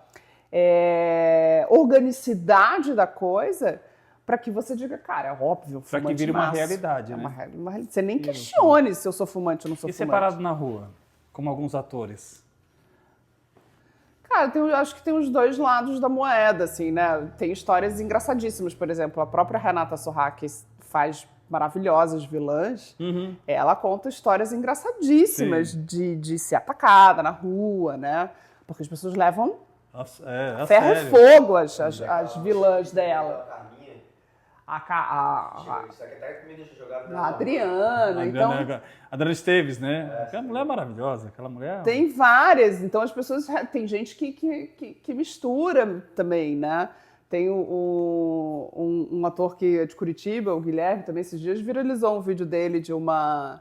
organicidade da coisa para que você diga, cara, é óbvio, Pra que fumante vire uma massa. realidade, É né? uma realidade. Você nem questione se eu sou fumante ou não sou E fumante. separado na rua, como alguns atores. Cara, eu acho que tem os dois lados da moeda, assim, né? Tem histórias engraçadíssimas, por exemplo, a própria Renata Sorra, que faz maravilhosas vilãs, ela conta histórias engraçadíssimas de ser atacada na rua, né? Porque as pessoas levam ferro e fogo as vilãs dela. Isso aqui até me deixa jogado A Adriana, então... A Adriana Esteves, né? Aquela mulher é maravilhosa, aquela mulher... Tem várias, então as pessoas... Tem gente que mistura também, né? Tem um ator que é de Curitiba, o Guilherme, também esses dias viralizou um vídeo dele de uma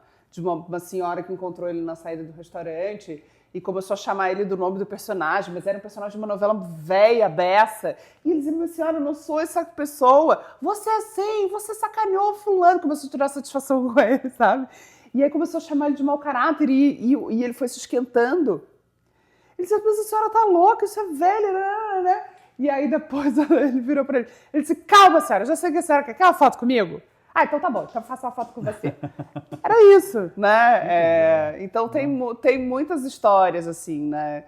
senhora que encontrou ele na saída do restaurante e começou a chamar ele do nome do personagem, mas era um personagem de uma novela velha, beça. E ele dizia, minha senhora, eu não sou essa pessoa. Você é assim, você sacaneou fulano. Começou a tirar satisfação com ele, sabe? E aí começou a chamar ele de mau caráter e ele foi se esquentando. Ele disse, mas a senhora tá louca, isso é velho, né? E aí depois ele virou pra ele. Ele disse, calma, senhora, já sei que a senhora quer uma foto comigo? Ah, então tá bom, então faça uma foto com você. Era isso, né? Então tem muitas histórias, assim, né?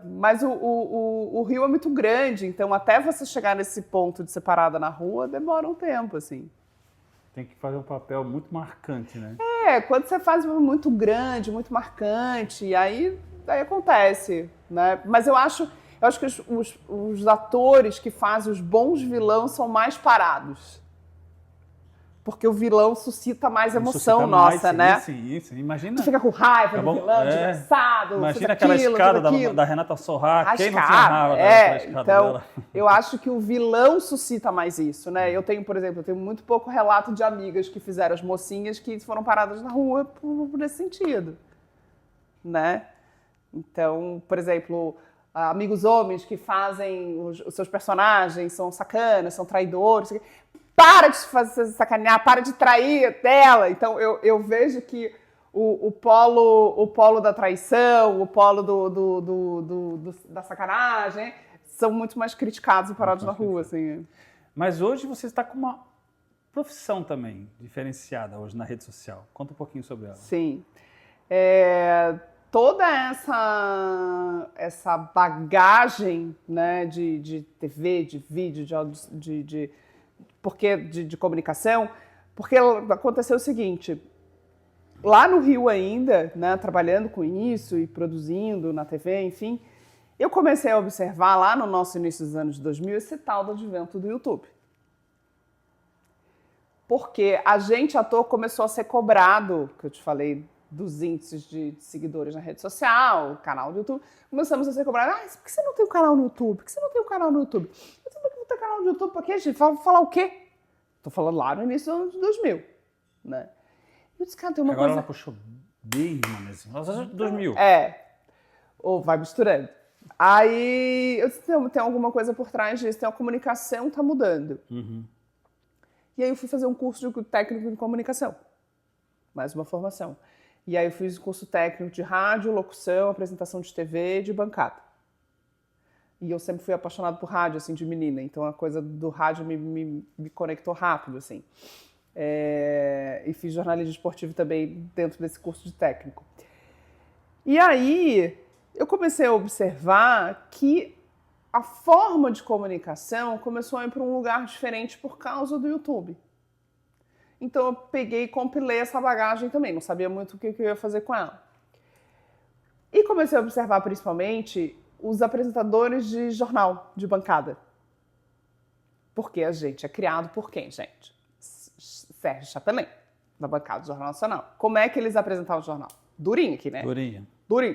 Mas o Rio é muito grande, então até você chegar nesse ponto de separada na rua, demora um tempo, assim. Tem que fazer um papel muito marcante, né? Quando você faz um muito grande, muito marcante, aí acontece, né? Mas eu acho que os atores que fazem os bons vilões são mais parados. Porque o vilão suscita mais emoção nossa, né? Sim. Imagina. Tu fica com raiva do vilão, desgraçado. Imagina aquela escada da Renata Sorra. Quem não tinha raiva daquela escada então, dela? Eu acho que o vilão suscita mais isso, né? Eu tenho, por exemplo, muito pouco relato de amigas que fizeram as mocinhas que foram paradas na rua por esse sentido, né? Então, por exemplo, amigos homens que fazem os seus personagens, são sacanas, são traidores... Para de fazer sacanear, para de trair dela. Então, eu vejo que o polo da traição, o polo da sacanagem, são muito mais criticados e parados na rua. Assim. Mas hoje você está com uma profissão também diferenciada hoje na rede social. Conta um pouquinho sobre ela. Sim. Toda essa bagagem, né, de TV, de vídeo, de comunicação, porque aconteceu o seguinte, lá no Rio ainda, né, trabalhando com isso e produzindo na TV, enfim, eu comecei a observar lá no nosso início dos anos 2000 esse tal do advento do YouTube. Porque a gente, ator, começou a ser cobrado, que eu te falei, dos índices de seguidores na rede social, canal do YouTube, começamos a ser cobrados, por que você não tem um canal no YouTube? Por que você não tem um canal no YouTube? Ter canal de YouTube pra quê, gente? Falar o quê? Tô falando lá no início dos anos 2000, né? Eu disse, cara, tem uma Agora coisa... ela puxou bem, assim, nos anos 2000. Ou vai misturando. Aí, eu disse, tem alguma coisa por trás disso, tem a comunicação tá mudando. E aí eu fui fazer um curso de técnico de comunicação. Mais uma formação. E aí eu fiz o curso técnico de rádio, locução, apresentação de TV e de bancada. E eu sempre fui apaixonado por rádio, assim, de menina. Então, a coisa do rádio me conectou rápido, assim. E fiz jornalismo esportivo também dentro desse curso de técnico. E aí, eu comecei a observar que a forma de comunicação começou a ir para um lugar diferente por causa do YouTube. Então, eu peguei e compilei essa bagagem também. Não sabia muito o que eu ia fazer com ela. E comecei a observar, principalmente, os apresentadores de jornal, de bancada. Porque a gente é criado por quem, gente? Sérgio Chapelin, da bancada do Jornal Nacional. Como é que eles apresentavam o jornal? Durinho aqui, né? Durinho.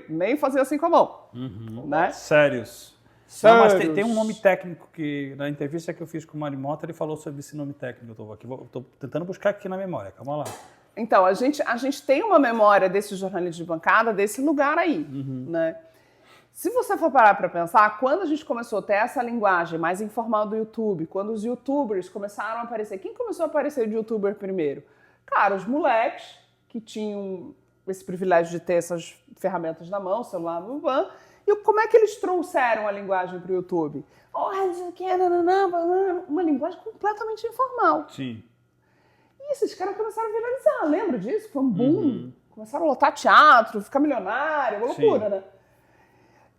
Nem fazia assim com a mão. Né? Sérios. Não, mas tem um nome técnico que, na entrevista que eu fiz com o Mário Mota, ele falou sobre esse nome técnico. Eu tô tentando buscar aqui na memória, calma lá. Então, a gente tem uma memória desse jornalismo de bancada, desse lugar aí, né? Se você for parar para pensar, quando a gente começou a ter essa linguagem mais informal do YouTube, quando os YouTubers começaram a aparecer, quem começou a aparecer de YouTuber primeiro? Cara, os moleques que tinham esse privilégio de ter essas ferramentas na mão, celular no van, e como é que eles trouxeram a linguagem para o YouTube? Uma linguagem completamente informal. Sim. E esses caras começaram a viralizar, lembra disso? Foi um boom. Começaram a lotar teatro, ficar milionário, uma loucura, né?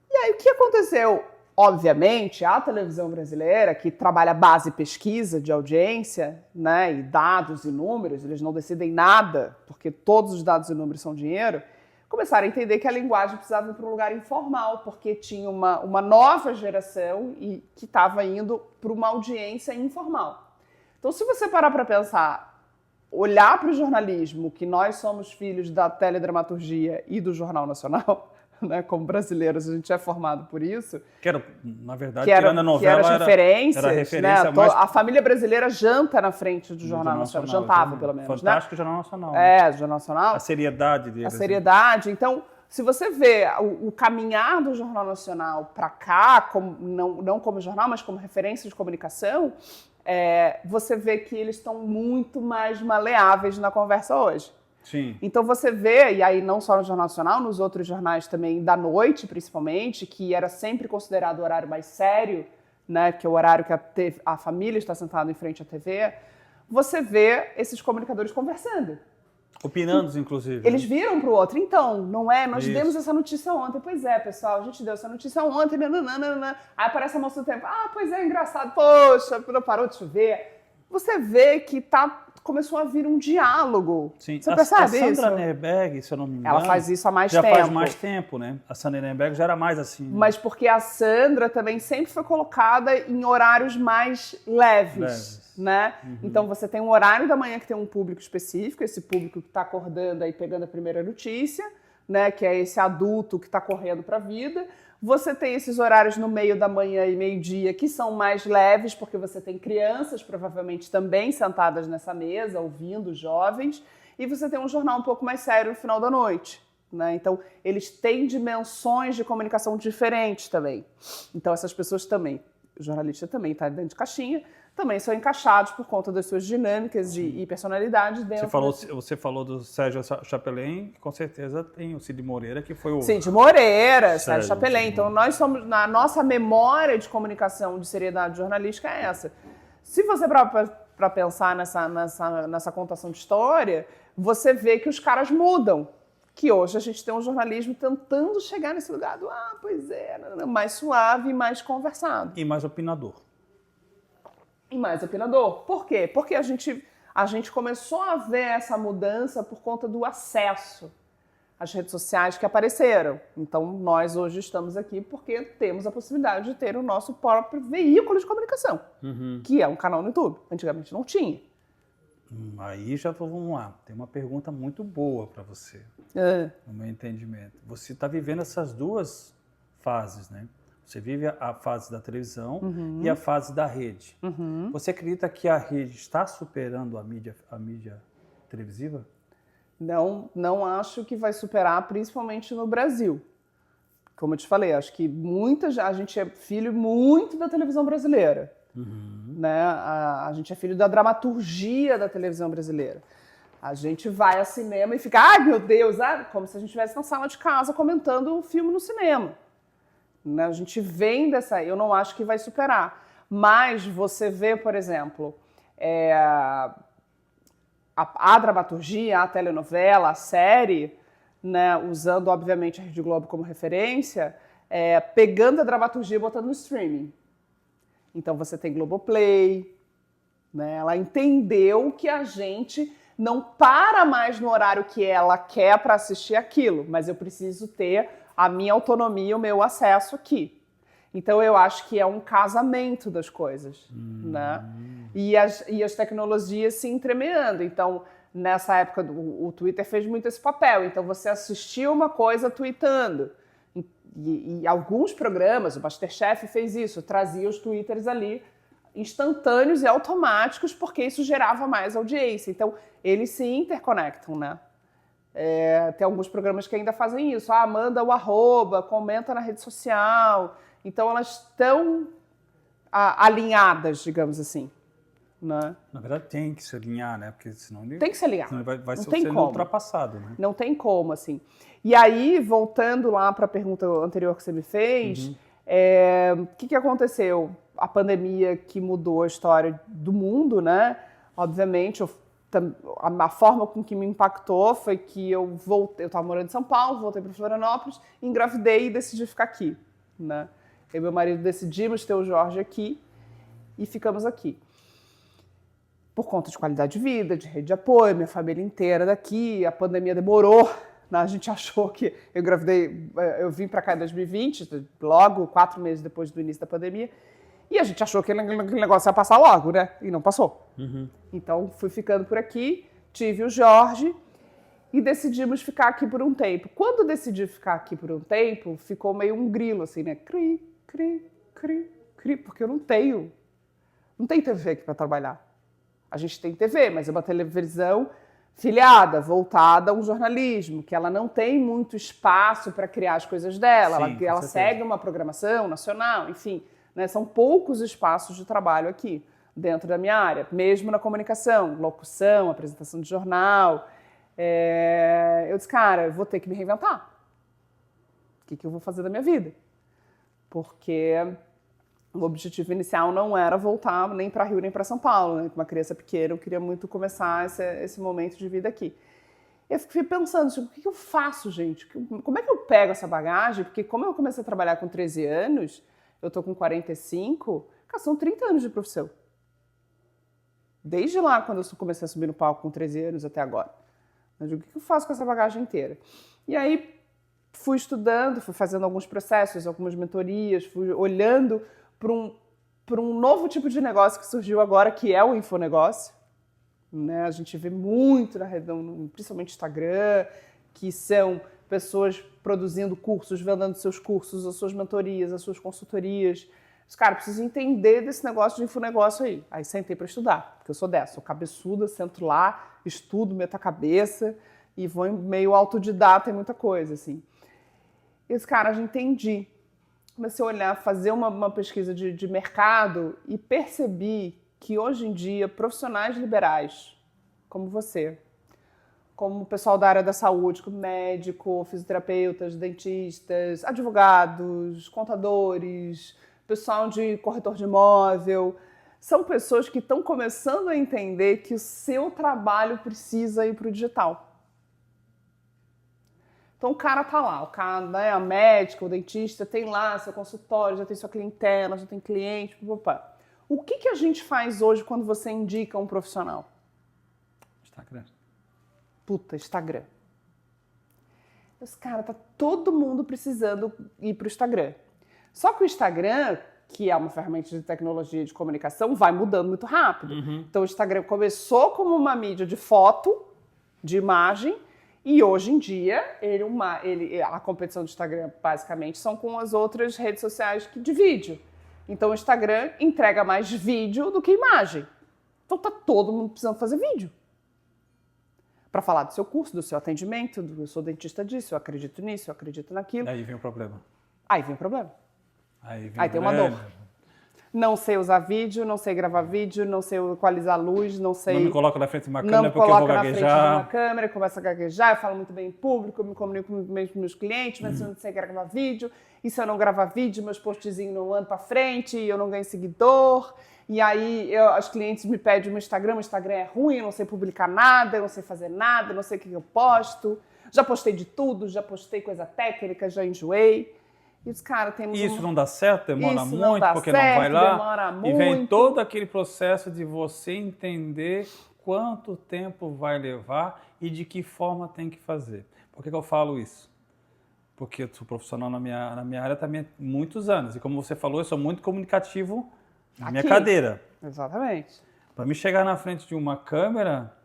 E aí, o que aconteceu? Obviamente, a televisão brasileira, que trabalha base pesquisa de audiência, né, e dados e números, eles não decidem nada, porque todos os dados e números são dinheiro, começaram a entender que a linguagem precisava ir para um lugar informal, porque tinha uma nova geração e que estava indo para uma audiência informal. Então, se você parar para pensar, olhar para o jornalismo, que nós somos filhos da teledramaturgia e do Jornal Nacional, né, como brasileiros, a gente é formado por isso. Que era, na verdade, tirando a novela, era referência, né? Mais... A família brasileira janta na frente do Jornal Nacional. Jantava, pelo menos. Fantástico, né? Jornal Nacional. É, o Jornal Nacional. A seriedade dele. A seriedade. Então, se você vê o caminhar do Jornal Nacional para cá, não como jornal, mas como referência de comunicação, você vê que eles estão muito mais maleáveis na conversa hoje. Sim. Então você vê, e aí não só no Jornal Nacional, nos outros jornais também da noite, principalmente, que era sempre considerado o horário mais sério, né, que é o horário que a família está sentada em frente à TV, você vê esses comunicadores conversando. Opinando, inclusive. Eles viram para o outro. Então, não é? Nós demos essa notícia ontem. Pois é, pessoal, a gente deu essa notícia ontem. Nananana. Aí aparece a moça do tempo. Ah, pois é, engraçado. Poxa, não parou de chover. Você vê que começou a vir um diálogo. Sim. Você percebe a isso? Sandra Nerberg, se eu não me engano... Ela faz isso há mais já tempo. Já faz mais tempo, né? A Sandra Nerberg já era mais assim. Mas porque a Sandra também sempre foi colocada em horários mais leves. Né? Então você tem um horário da manhã que tem um público específico, esse público que está acordando aí pegando a primeira notícia, né? Que é esse adulto que está correndo para a vida. Você tem esses horários no meio da manhã e meio-dia que são mais leves, porque você tem crianças provavelmente também sentadas nessa mesa, ouvindo, jovens, e você tem um jornal um pouco mais sério no final da noite. Né? Então, eles têm dimensões de comunicação diferentes também. Então, essas pessoas também, o jornalista também está dentro de caixinha, também são encaixados por conta das suas dinâmicas e personalidades dentro. Você falou do Sérgio Chapelain, que com certeza tem o Cid Moreira, que foi o... Cid Moreira, Sérgio Chapelain. Então, nós somos, na nossa memória de comunicação, de seriedade jornalística é essa. Se você para pensar nessa contação de história, você vê que os caras mudam. Que hoje a gente tem um jornalismo tentando chegar nesse lugar do, pois é, mais suave e mais conversado. E mais opinador. E mais opinador. Por quê? Porque a gente começou a ver essa mudança por conta do acesso às redes sociais que apareceram. Então, nós hoje estamos aqui porque temos a possibilidade de ter o nosso próprio veículo de comunicação, que é um canal no YouTube. Antigamente não tinha. Aí já vamos lá. Tem uma pergunta muito boa para você, no meu entendimento. Você está vivendo essas duas fases, né? Você vive a fase da televisão e a fase da rede. Você acredita que a rede está superando a mídia televisiva? Não acho que vai superar, principalmente no Brasil. Como eu te falei, acho que a gente é filho muito da televisão brasileira. Né? A gente é filho da dramaturgia da televisão brasileira. A gente vai ao cinema e fica, ai meu Deus, como se a gente estivesse na sala de casa comentando o filme no cinema. A gente vem dessa... Eu não acho que vai superar. Mas você vê, por exemplo, a dramaturgia, a telenovela, a série, né, usando, obviamente, a Rede Globo como referência, pegando a dramaturgia e botando no streaming. Então você tem Globoplay, né? Ela entendeu que a gente não para mais no horário que ela quer para assistir aquilo, mas eu preciso ter a minha autonomia, o meu acesso aqui. Então eu acho que é um casamento das coisas, né? E as tecnologias se entremeando. Então, nessa época, o Twitter fez muito esse papel. Então você assistia uma coisa tweetando. E alguns programas, o MasterChef fez isso, trazia os twitters ali instantâneos e automáticos, porque isso gerava mais audiência. Então, eles se interconectam, né? Tem alguns programas que ainda fazem isso. Manda o @, comenta na rede social. Então, elas estão alinhadas, digamos assim. Né? Na verdade, tem que se alinhar, né? Porque senão ele, tem que se alinhar. Senão ele vai Não ser tem sendo como. ultrapassado, né? Não tem como, assim. E aí, voltando lá para a pergunta anterior que você me fez, o que aconteceu? A pandemia que mudou a história do mundo, né? Obviamente, a forma com que me impactou foi que eu estava morando em São Paulo, voltei para Florianópolis, engravidei e decidi ficar aqui, né? Eu e meu marido decidimos ter o Jorge aqui e ficamos aqui. Por conta de qualidade de vida, de rede de apoio, minha família inteira daqui, a pandemia demorou, né? A gente achou que eu vim para cá em 2020, logo 4 meses depois do início da pandemia, e a gente achou que aquele negócio ia passar logo, né? E não passou. Então, fui ficando por aqui, tive o Jorge e decidimos ficar aqui por um tempo. Quando decidi ficar aqui por um tempo, ficou meio um grilo, assim, né? Cri, cri, cri, cri, porque eu não tenho TV aqui para trabalhar. A gente tem TV, mas é uma televisão filiada, voltada a um jornalismo, que ela não tem muito espaço para criar as coisas dela. Sim, ela segue uma programação nacional, enfim, né? São poucos espaços de trabalho aqui, dentro da minha área, mesmo na comunicação, locução, apresentação de jornal. Eu disse, cara, eu vou ter que me reinventar. O que eu vou fazer da minha vida? Porque o objetivo inicial não era voltar nem para Rio nem para São Paulo, né? Com uma criança pequena, eu queria muito começar esse momento de vida aqui. Eu fiquei pensando, tipo, o que eu faço, gente? Como é que eu pego essa bagagem? Porque como eu comecei a trabalhar com 13 anos, eu tô com 45, cara, são 30 anos de profissão. Desde lá, quando eu comecei a subir no palco com 13 anos até agora. Eu digo, o que eu faço com essa bagagem inteira? E aí, fui estudando, fui fazendo alguns processos, algumas mentorias, fui olhando para um novo tipo de negócio que surgiu agora, que é o infonegócio. Né? A gente vê muito, principalmente no Instagram, que são pessoas produzindo cursos, vendendo seus cursos, as suas mentorias, as suas consultorias. Os caras precisam entender desse negócio de infonegócio aí. Aí sentei para estudar, porque eu sou dessa, sou cabeçuda, sento lá, estudo, meto a cabeça e vou meio autodidata em muita coisa, assim. E os caras, entendi. Comecei a olhar, fazer uma pesquisa de mercado e percebi que hoje em dia profissionais liberais, como você, como o pessoal da área da saúde, como médico, fisioterapeutas, dentistas, advogados, contadores, pessoal de corretor de imóvel, são pessoas que estão começando a entender que o seu trabalho precisa ir para o digital. Então o cara tá lá, o cara, né, a médica, o dentista, tem lá seu consultório, já tem sua clientela, já tem cliente, papá. O que a gente faz hoje quando você indica um profissional? Instagram. Puta, Instagram. Mas, cara, tá todo mundo precisando ir pro Instagram. Só que o Instagram, que é uma ferramenta de tecnologia de comunicação, vai mudando muito rápido. Então o Instagram começou como uma mídia de foto, de imagem, e hoje em dia, a competição do Instagram, basicamente, são com as outras redes sociais de vídeo. Então, o Instagram entrega mais vídeo do que imagem. Então, tá todo mundo precisando fazer vídeo. Para falar do seu curso, do seu atendimento, eu sou dentista disso, eu acredito nisso, eu acredito naquilo. Aí vem o problema. Aí vem o problema. Aí tem uma dor. Não sei usar vídeo, não sei gravar vídeo, não sei equalizar a luz, não sei... Não me coloca na frente de uma câmera porque eu vou gaguejar. Não me coloca na frente de uma câmera, começo a gaguejar, eu falo muito bem em público, eu me comunico muito bem com meus clientes, mas eu não sei gravar vídeo. E se eu não gravar vídeo, meus postzinhos não andam para frente, eu não ganho seguidor. E aí os clientes me pedem o Instagram é ruim, eu não sei publicar nada, eu não sei fazer nada, eu não sei o que eu posto. Já postei de tudo, já postei coisa técnica, já enjoei. E os caras temos Isso não dá certo, demora Isso muito, não dá porque certo, não vai lá. demora E vem muito. todo aquele processo de você entender quanto tempo vai levar e de que forma tem que fazer. Por que eu falo isso? Porque eu sou profissional na minha área também há muitos anos. E como você falou, eu sou muito comunicativo na minha cadeira. Exatamente. Para me chegar na frente de uma câmera,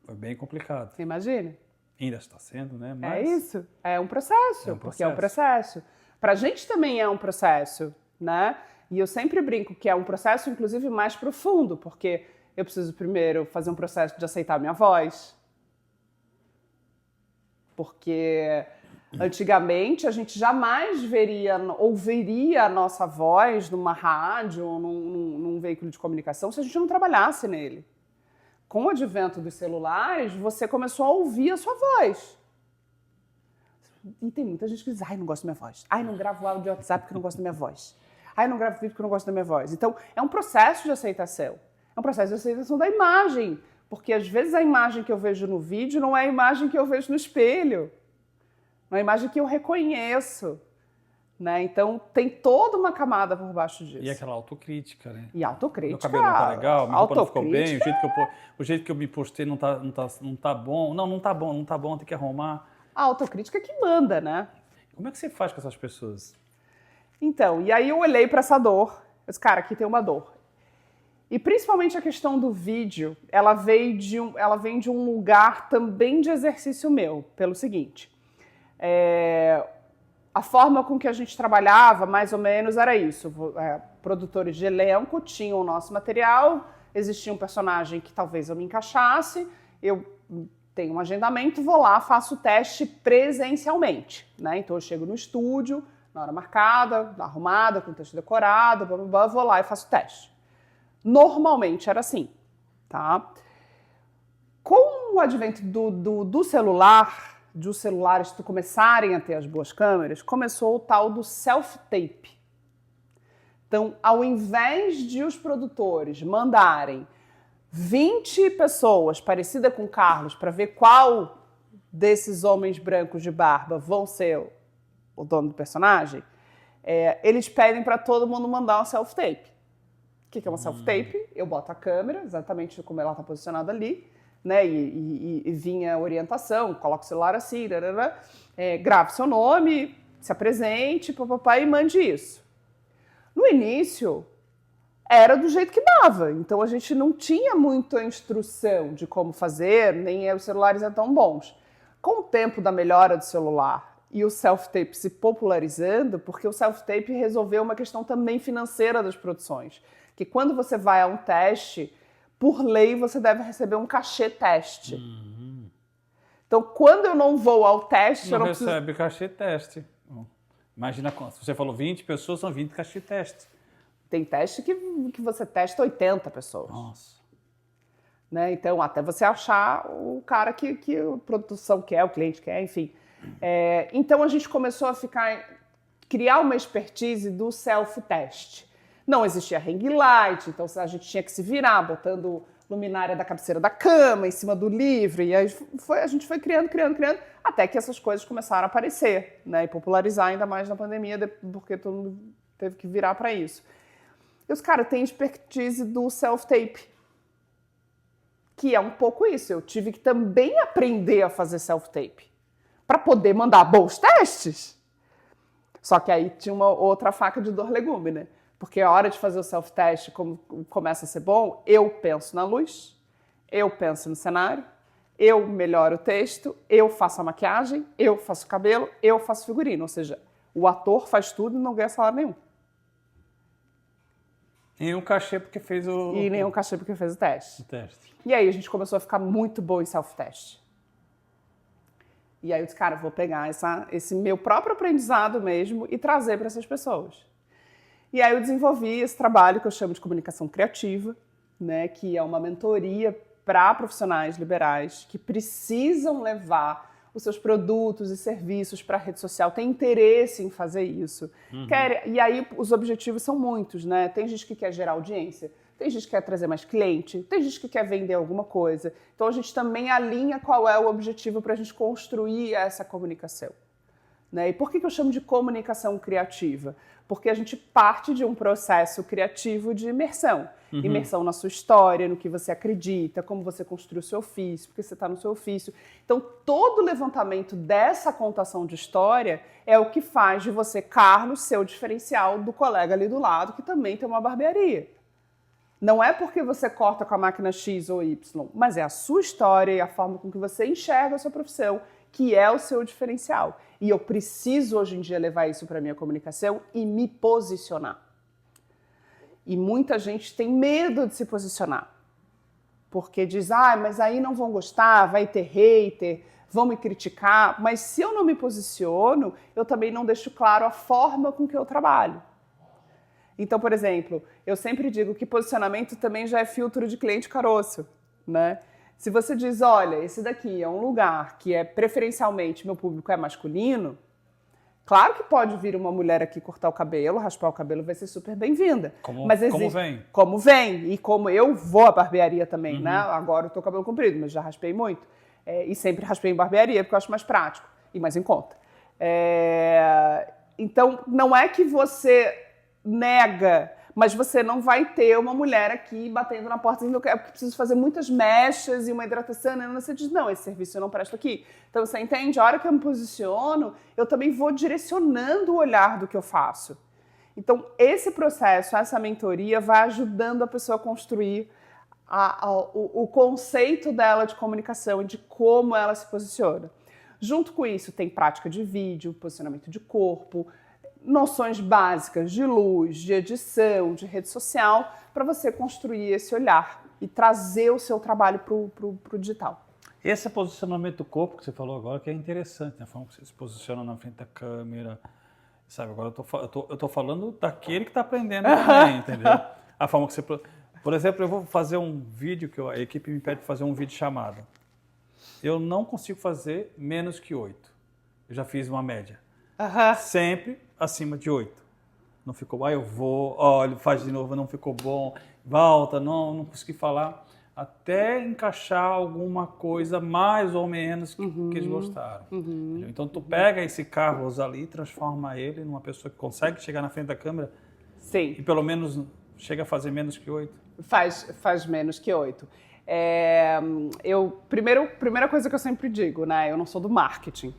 foi bem complicado. Você imagina? Ainda está sendo, né? Mas... É isso. É um processo, porque é um processo. Pra gente também é um processo, né? E eu sempre brinco que é um processo, inclusive, mais profundo, porque eu preciso primeiro fazer um processo de aceitar a minha voz. Porque antigamente a gente jamais ouviria a nossa voz numa rádio ou num veículo de comunicação se a gente não trabalhasse nele. Com o advento dos celulares, você começou a ouvir a sua voz. E tem muita gente que diz, ai, não gosto da minha voz. Ai, não gravo áudio de WhatsApp porque não gosto da minha voz. Ai, não gravo vídeo porque não gosto da minha voz. Então, é um processo de aceitação. É um processo de aceitação da imagem. Porque, às vezes, a imagem que eu vejo no vídeo não é a imagem que eu vejo no espelho. Não é a imagem que eu reconheço. Né? Então, tem toda uma camada por baixo disso. E aquela autocrítica, né? E autocrítica. Meu cabelo não tá legal, minha roupa não ficou bem, o jeito que eu me postei não tá bom. Não tá bom, tem que arrumar. A autocrítica que manda, né? Como é que você faz com essas pessoas? Então, e aí eu olhei para essa dor. Eu disse, cara, aqui tem uma dor. E principalmente a questão do vídeo, ela vem de um lugar também de exercício meu, pelo seguinte. A forma com que a gente trabalhava, mais ou menos, era isso. Produtores de elenco tinham o nosso material, existia um personagem que talvez eu me encaixasse, eu tenho um agendamento, vou lá, faço o teste presencialmente. Né? Então eu chego no estúdio, na hora marcada, arrumada, com o texto decorado, blá, blá, blá, vou lá e faço o teste. Normalmente era assim, tá? Com o advento do celular, de os celulares começarem a ter as boas câmeras, começou o tal do self-tape. Então, ao invés de os produtores mandarem 20 pessoas parecidas com o Carlos para ver qual desses homens brancos de barba vão ser o dono do personagem, eles pedem para todo mundo mandar um self-tape. O que é uma self-tape? Eu boto a câmera, exatamente como ela está posicionada ali, né? E vinha a orientação, coloca o celular assim, grave seu nome, se apresente, papai, e mande isso. No início, era do jeito que dava, então a gente não tinha muita instrução de como fazer, nem os celulares eram tão bons. Com o tempo da melhora do celular e o self-tape se popularizando, porque o self-tape resolveu uma questão também financeira das produções, que quando você vai a um teste, por lei você deve receber um cachê teste. Então, quando eu não vou ao teste... Não eu não recebe preciso... cachê teste. Imagina, se você falou 20 pessoas, são 20 cachê teste. Tem teste que você testa 80 pessoas. Nossa. Né? Então, até você achar o cara que a produção quer, o cliente quer, enfim. Então, a gente começou a criar uma expertise do self-teste. Não existia ring light, então a gente tinha que se virar, botando luminária da cabeceira da cama, em cima do livro, e aí a gente foi criando, até que essas coisas começaram a aparecer, né? E popularizar ainda mais na pandemia, porque todo mundo teve que virar para isso. E os caras têm expertise do self-tape, que é um pouco isso. Eu tive que também aprender a fazer self-tape para poder mandar bons testes. Só que aí tinha uma outra faca de dois legumes, né? Porque a hora de fazer o self-teste começa a ser bom, eu penso na luz, eu penso no cenário, eu melhoro o texto, eu faço a maquiagem, eu faço o cabelo, eu faço figurino. Ou seja, o ator faz tudo e não ganha salário nenhum. Nenhum cachê porque fez o... E nenhum cachê porque fez o teste. O teste. E aí a gente começou a ficar muito bom em self-teste. E aí eu disse, cara, vou pegar esse meu próprio aprendizado mesmo e trazer para essas pessoas. E aí eu desenvolvi esse trabalho que eu chamo de comunicação criativa, né, que é uma mentoria para profissionais liberais que precisam levar os seus produtos e serviços para a rede social, tem interesse em fazer isso. E aí os objetivos são muitos, né? Tem gente que quer gerar audiência, tem gente que quer trazer mais cliente, tem gente que quer vender alguma coisa. Então a gente também alinha qual é o objetivo para a gente construir essa comunicação. Né? E por que eu chamo de comunicação criativa? Porque a gente parte de um processo criativo de imersão. Imersão na sua história, no que você acredita, como você construiu o seu ofício, porque você está no seu ofício. Então, todo o levantamento dessa contação de história é o que faz de você, Carlos, ser o diferencial do colega ali do lado, que também tem uma barbearia. Não é porque você corta com a máquina X ou Y, mas é a sua história e a forma com que você enxerga a sua profissão que é o seu diferencial. E eu preciso, hoje em dia, levar isso para a minha comunicação e me posicionar. E muita gente tem medo de se posicionar. Porque diz, mas aí não vão gostar, vai ter hater, vão me criticar. Mas se eu não me posiciono, eu também não deixo claro a forma com que eu trabalho. Então, por exemplo, eu sempre digo que posicionamento também já é filtro de cliente caroço, né? Se você diz, olha, esse daqui é um lugar que preferencialmente meu público é masculino, claro que pode vir uma mulher aqui cortar o cabelo, raspar o cabelo, vai ser super bem-vinda. Como vem. Como vem. E como eu vou à barbearia também, né? Agora eu tô com o cabelo comprido, mas já raspei muito. E sempre raspei em barbearia, porque eu acho mais prático e mais em conta. Então, não é que você nega, mas você não vai ter uma mulher aqui batendo na porta dizendo que é porque preciso fazer muitas mechas e uma hidratação, né? Você diz, não, esse serviço eu não presto aqui. Então, você entende? A hora que eu me posiciono, eu também vou direcionando o olhar do que eu faço. Então, esse processo, essa mentoria, vai ajudando a pessoa a construir o conceito dela de comunicação e de como ela se posiciona. Junto com isso, tem prática de vídeo, posicionamento de corpo, noções básicas de luz, de edição, de rede social, para você construir esse olhar e trazer o seu trabalho para o digital. Esse posicionamento do corpo que você falou agora, que é interessante, né? A forma que você se posiciona na frente da câmera, sabe? Agora eu tô falando daquele que está aprendendo também, entendeu? A forma que você... Por exemplo, eu vou fazer um vídeo, que a equipe me pede para fazer um vídeo chamado. Eu não consigo fazer menos que 8. Eu já fiz uma média. Sempre acima de 8. Não ficou, eu vou, olha, faz de novo, não ficou bom, volta, não consegui falar, até encaixar alguma coisa mais ou menos que eles gostaram. Então tu pega esse Carlos ali, transforma ele numa pessoa que consegue chegar na frente da câmera. Sim. E pelo menos chega a fazer menos que 8. Faz menos que 8. Primeira coisa que eu sempre digo, né? Eu não sou do marketing.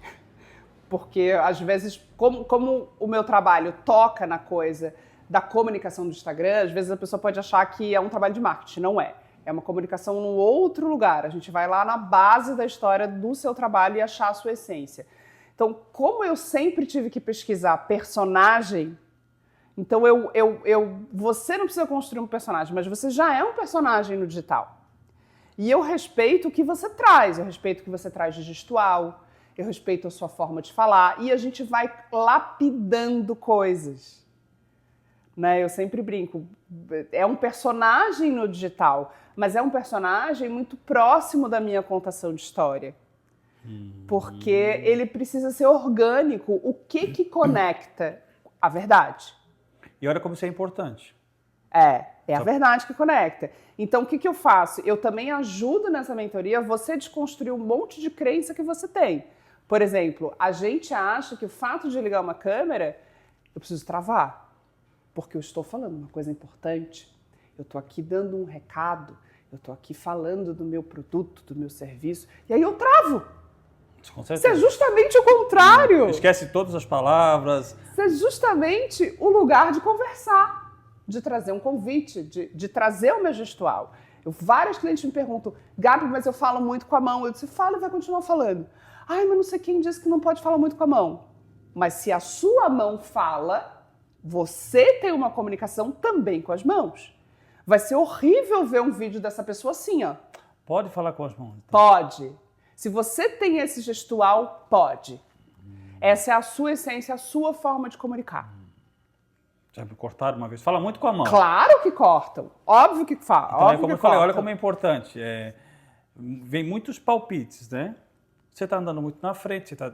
Porque, às vezes, como o meu trabalho toca na coisa da comunicação do Instagram, às vezes a pessoa pode achar que é um trabalho de marketing. Não é. É uma comunicação num outro lugar. A gente vai lá na base da história do seu trabalho e achar a sua essência. Então, como eu sempre tive que pesquisar personagem, então você não precisa construir um personagem, mas você já é um personagem no digital. E eu respeito o que você traz. Eu respeito o que você traz de gestual, eu respeito a sua forma de falar e a gente vai lapidando coisas. Né? Eu sempre brinco, é um personagem no digital, mas é um personagem muito próximo da minha contação de história. Porque ele precisa ser orgânico. O que conecta a verdade? E olha como isso é importante. É a verdade que conecta. Então, o que eu faço? Eu também ajudo nessa mentoria você desconstruir um monte de crença que você tem. Por exemplo, a gente acha que o fato de ligar uma câmera, eu preciso travar, porque eu estou falando uma coisa importante, eu estou aqui dando um recado, eu estou aqui falando do meu produto, do meu serviço, e aí eu travo. Isso é justamente o contrário. Esquece todas as palavras. Isso é justamente o lugar de conversar, de trazer um convite, de trazer o meu gestual. Vários clientes me perguntam, Gabi, mas eu falo muito com a mão. Eu disse, fala e vai continuar falando. Ai, mas não sei quem disse que não pode falar muito com a mão. Mas se a sua mão fala, você tem uma comunicação também com as mãos. Vai ser horrível ver um vídeo dessa pessoa assim, ó. Pode falar com as mãos? Então. Pode. Se você tem esse gestual, pode. Essa é a sua essência, a sua forma de comunicar. Já me cortaram uma vez. Fala muito com a mão. Claro que cortam. Óbvio que falam. Então, óbvio como eu falei, olha como é importante. Vem muitos palpites, né? Você está andando muito na frente, você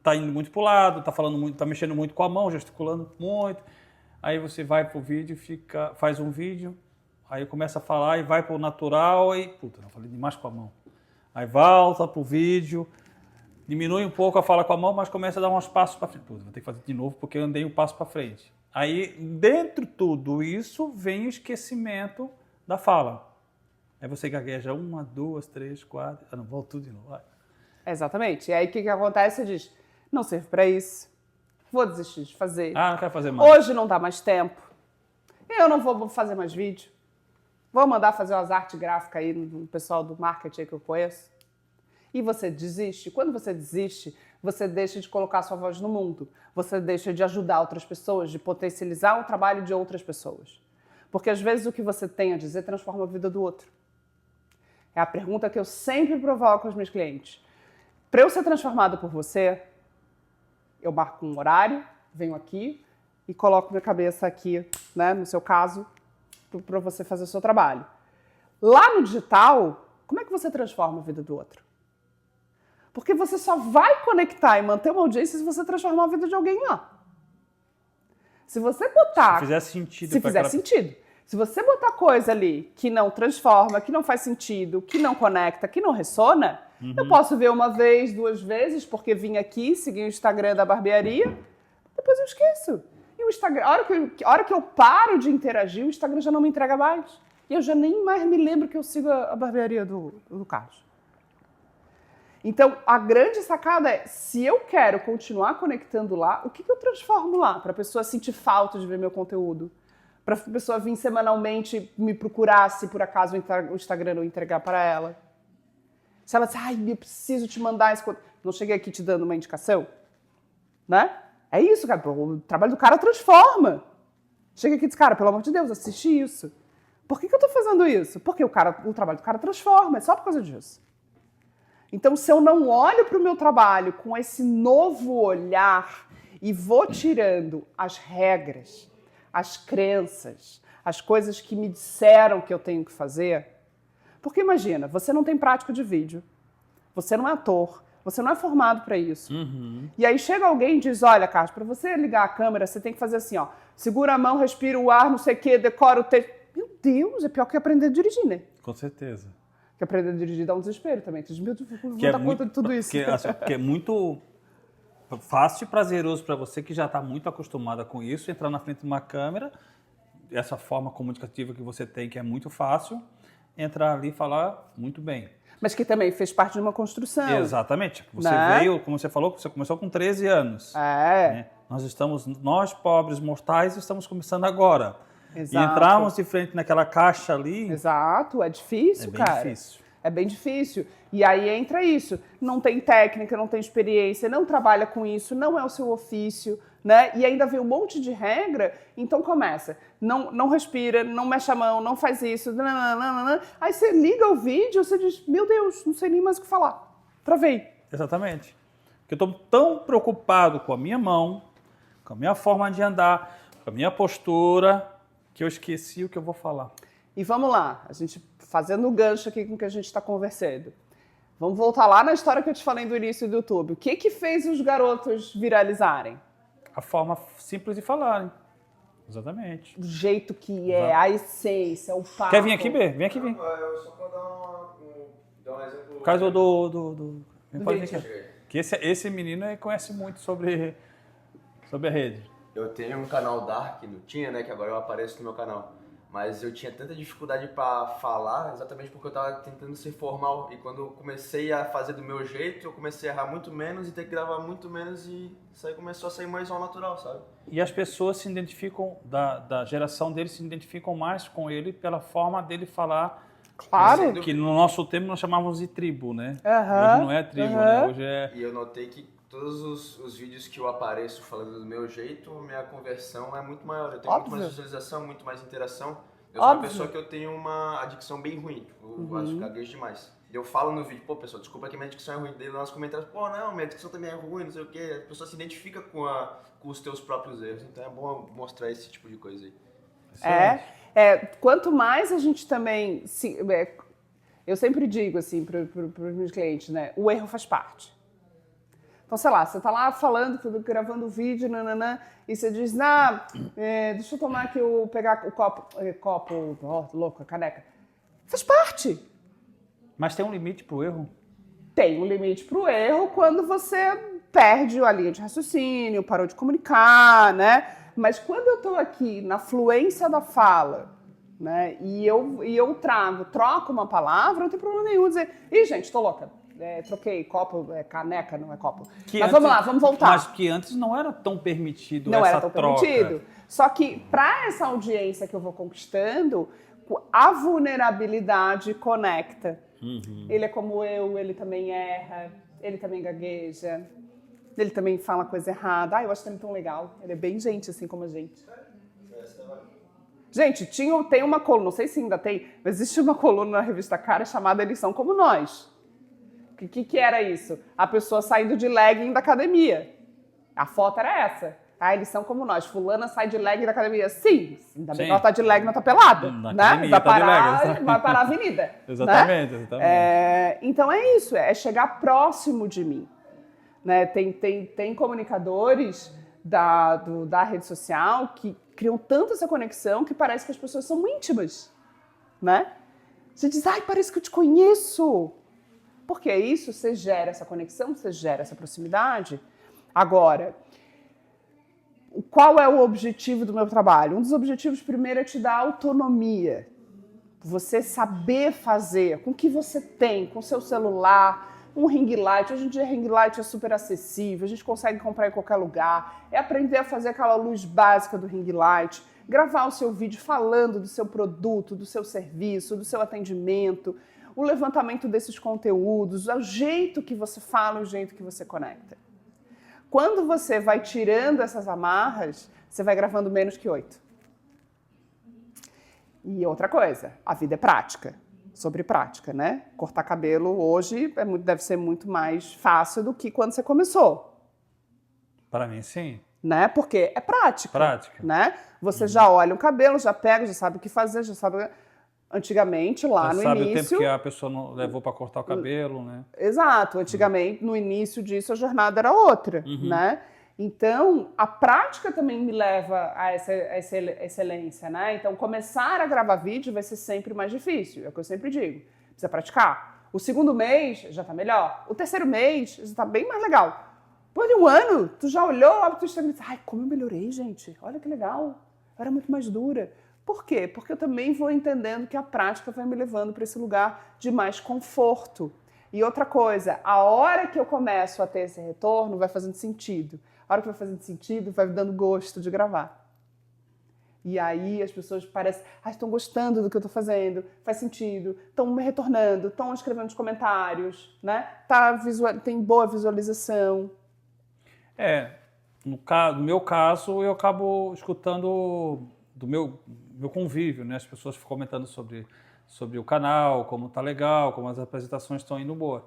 tá indo muito para o lado, está falando muito, está mexendo muito com a mão, gesticulando muito. Aí você vai pro vídeo, faz um vídeo, aí começa a falar e vai pro natural e puta, não falei demais com a mão. Aí volta pro vídeo, diminui um pouco a fala com a mão, mas começa a dar uns passos para frente. Puta, vou ter que fazer de novo porque eu andei um passo para frente. Aí, dentro de tudo isso, vem o esquecimento da fala. Aí você gagueja 1, 2, 3, 4... Ah, não, volta tudo de novo. Vai. Exatamente. E aí, o que acontece? Você diz, não serve para isso, vou desistir de fazer. Ah, não quero fazer mais. Hoje não dá mais tempo. Eu não vou fazer mais vídeo. Vou mandar fazer umas artes gráficas aí no pessoal do marketing que eu conheço. E você desiste. Quando você desiste, você deixa de colocar sua voz no mundo. Você deixa de ajudar outras pessoas, de potencializar o trabalho de outras pessoas. Porque às vezes o que você tem a dizer transforma a vida do outro. É a pergunta que eu sempre provoco aos meus clientes. Para eu ser transformada por você, eu marco um horário, venho aqui e coloco minha cabeça aqui, né, no seu caso, para você fazer o seu trabalho. Lá no digital, como é que você transforma a vida do outro? Porque você só vai conectar e manter uma audiência se você transformar a vida de alguém lá. Se você botar... Se fizer sentido. Se fizer sentido. Se você botar coisa ali que não transforma, que não faz sentido, que não conecta, que não ressona, eu posso ver uma vez, 2 vezes, porque vim aqui, segui o Instagram da barbearia, depois eu esqueço. E o Instagram, a hora que eu paro de interagir, o Instagram já não me entrega mais. E eu já nem mais me lembro que eu sigo a barbearia do Carlos. Então, a grande sacada é, se eu quero continuar conectando lá, o que eu transformo lá? Para a pessoa sentir falta de ver meu conteúdo. Para a pessoa vir semanalmente me procurar se por acaso o Instagram não entregar para ela. Se ela diz, eu preciso te mandar esse conteúdo. Não cheguei aqui te dando uma indicação? Né? É isso, cara. O trabalho do cara transforma. Chega aqui e diz, cara, pelo amor de Deus, assiste isso. Por que eu estou fazendo isso? Porque o trabalho do cara transforma. É só por causa disso. Então, se eu não olho para o meu trabalho com esse novo olhar e vou tirando as regras, as crenças, as coisas que me disseram que eu tenho que fazer... Porque imagina, você não tem prática de vídeo, você não é ator, você não é formado para isso. E aí chega alguém e diz, olha, Carlos, para você ligar a câmera, você tem que fazer assim, ó, segura a mão, respira o ar, não sei o quê, decora o texto. Meu Deus, é pior que aprender a dirigir, né? Com certeza. Que aprender a dirigir dá um desespero também. Tu diz, meu Deus, vou dar conta de tudo isso. Que é muito fácil e prazeroso para você que já está muito acostumada com isso, entrar na frente de uma câmera, essa forma comunicativa que você tem, que é muito fácil, entrar ali e falar muito bem. Mas que também fez parte de uma construção. Exatamente. Você veio, como você falou, você começou com 13 anos. É. Né? Nós, pobres mortais, estamos começando agora. Exato. E entrarmos de frente naquela caixa ali... Exato, é difícil, cara. É bem difícil. É bem difícil. E aí entra isso. Não tem técnica, não tem experiência, não trabalha com isso, não é o seu ofício, né? E ainda vem um monte de regra, então começa. Não respira, não mexe a mão, não faz isso. Nananana. Aí você liga o vídeo, você diz, meu Deus, não sei nem mais o que falar. Travei. Exatamente. Porque eu estou tão preocupado com a minha mão, com a minha forma de andar, com a minha postura, que eu esqueci o que eu vou falar. E vamos lá, a gente fazendo o gancho aqui com o que a gente está conversando. Vamos voltar lá na história que eu te falei do início do YouTube. O que fez os garotos viralizarem? A forma simples de falarem. Exatamente. O jeito que é, a essência, o papo. Quer vir aqui, B? Vem aqui, vem. Eu só vou dar um exemplo. O caso do pode vir vídeo. aqui. Que esse menino conhece muito sobre a rede. Eu tenho um canal Dark, não tinha, né? Que agora eu apareço no meu canal. Mas eu tinha tanta dificuldade para falar, exatamente porque eu estava tentando ser formal. E quando eu comecei a fazer do meu jeito, eu comecei a errar muito menos e ter que gravar muito menos. E isso aí começou a sair mais ao natural, sabe? E as pessoas se identificam, da geração dele, se identificam mais com ele pela forma dele falar. Claro. Que no nosso tempo nós chamávamos de tribo, né? Uhum. Hoje não é tribo, né? Hoje é... E eu notei que todos os vídeos que eu apareço falando do meu jeito, minha conversão é muito maior. Eu tenho muito mais visualização, muito mais interação. Eu sou uma pessoa que eu tenho uma adicção bem ruim. Eu acho que gaguejo demais. Eu falo no vídeo, pô, pessoal, desculpa que minha dicção é ruim. Daí lá nos comentários, pô, não, minha dicção também é ruim, não sei o quê. A pessoa se identifica com os teus próprios erros. Então é bom mostrar esse tipo de coisa aí. Quanto mais a gente também... eu sempre digo, assim, para os meus clientes, né? O erro faz parte. Então, sei lá, você tá lá falando, gravando o vídeo, e você diz, deixa eu tomar aqui, pegar o copo, louco, a caneca. Faz parte. Mas tem um limite pro erro? Tem um limite pro erro quando você perde a linha de raciocínio, parou de comunicar, né? Mas quando eu tô aqui na fluência da fala, né, e eu troco uma palavra, não tem problema nenhum dizer, gente, tô louca. Troquei copo, caneca, não é copo. Mas vamos lá, vamos voltar. Mas que antes não era tão permitido não essa era tão troca. Permitido. Só que para essa audiência que eu vou conquistando, a vulnerabilidade conecta. Ele é como eu, ele também erra, ele também gagueja. Ele também fala coisa errada. Eu acho ele tão legal. Ele é bem gente, assim como a gente. Gente, tem uma coluna, não sei se ainda tem, mas existe uma coluna na revista Cara chamada Eles São Como Nós. O que era isso? A pessoa saindo de legging da academia. A foto era essa. Eles são como nós. Fulana sai de legging da academia. Sim, ainda bem que ela tá de legging, não tá pelada. Né? Vai parar a avenida. Exatamente, né? Exatamente. Então é isso, é chegar próximo de mim. Né? Tem comunicadores da rede social que criam tanto essa conexão que parece que as pessoas são íntimas, né? Você diz, parece que eu te conheço. Porque é isso, você gera essa conexão, você gera essa proximidade. Agora, qual é o objetivo do meu trabalho? Um dos objetivos, primeiro, é te dar autonomia. Você saber fazer com o que você tem, com o seu celular, um ring light. Hoje em dia, ring light é super acessível, a gente consegue comprar em qualquer lugar. É aprender a fazer aquela luz básica do ring light, gravar o seu vídeo falando do seu produto, do seu serviço, do seu atendimento, o levantamento desses conteúdos, o jeito que você fala, o jeito que você conecta. Quando você vai tirando essas amarras, você vai gravando menos que 8. E outra coisa, a vida é prática. Sobre prática, né? Cortar cabelo hoje deve ser muito mais fácil do que quando você começou. Para mim, sim. Né? Porque é prática. Prática. Né? Você já olha o cabelo, já pega, já sabe o que fazer, já sabe... Antigamente, lá já no sabe início... o tempo que a pessoa não levou para cortar o cabelo, né? Exato. Antigamente, no início disso, a jornada era outra, né? Então, a prática também me leva a essa excelência, né? Então, começar a gravar vídeo vai ser sempre mais difícil, é o que eu sempre digo. Precisa praticar. O segundo mês já tá melhor. O terceiro mês já tá bem mais legal. Depois de um ano, tu já olhou lá pro teu Instagram e disse, como eu melhorei, gente. Olha que legal. Eu era muito mais dura. Por quê? Porque eu também vou entendendo que a prática vai me levando para esse lugar de mais conforto. E outra coisa, a hora que eu começo a ter esse retorno, vai fazendo sentido. A hora que vai fazendo sentido, vai me dando gosto de gravar. E aí as pessoas parecem, estão gostando do que eu estou fazendo, faz sentido, estão me retornando, estão escrevendo nos comentários, né? Tem boa visualização. No meu caso, eu acabo escutando do meu convívio, né? As pessoas comentando sobre o canal, como tá legal, como as apresentações estão indo boas.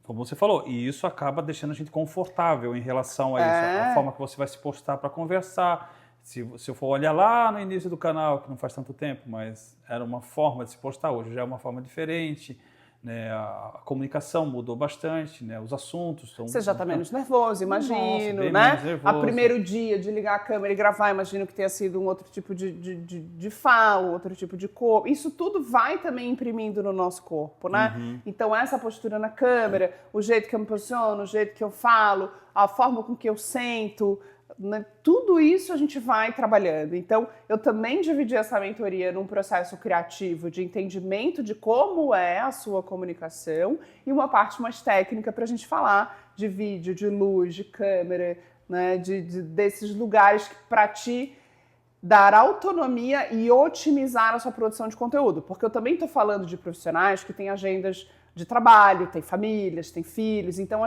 Como você falou, e isso acaba deixando a gente confortável em relação a isso. A forma que você vai se postar para conversar. Se eu for olhar lá no início do canal, que não faz tanto tempo, mas era uma forma de se postar, hoje já é uma forma diferente. Né? A comunicação mudou bastante, né? Os assuntos... Você já está menos nervoso, imagino, bem né? menos nervoso. A primeiro dia de ligar a câmera e gravar, imagino que tenha sido um outro tipo de fala, outro tipo de corpo. Isso tudo vai também imprimindo no nosso corpo, né? Então, essa postura na câmera, o jeito que eu me posiciono, o jeito que eu falo, a forma com que eu sento... Né? Tudo isso a gente vai trabalhando. Então, eu também dividi essa mentoria num processo criativo de entendimento de como é a sua comunicação e uma parte mais técnica para a gente falar de vídeo, de luz, de câmera, né? Desses lugares para te dar autonomia e otimizar a sua produção de conteúdo. Porque eu também estou falando de profissionais que têm agendas de trabalho, têm famílias, têm filhos. Então,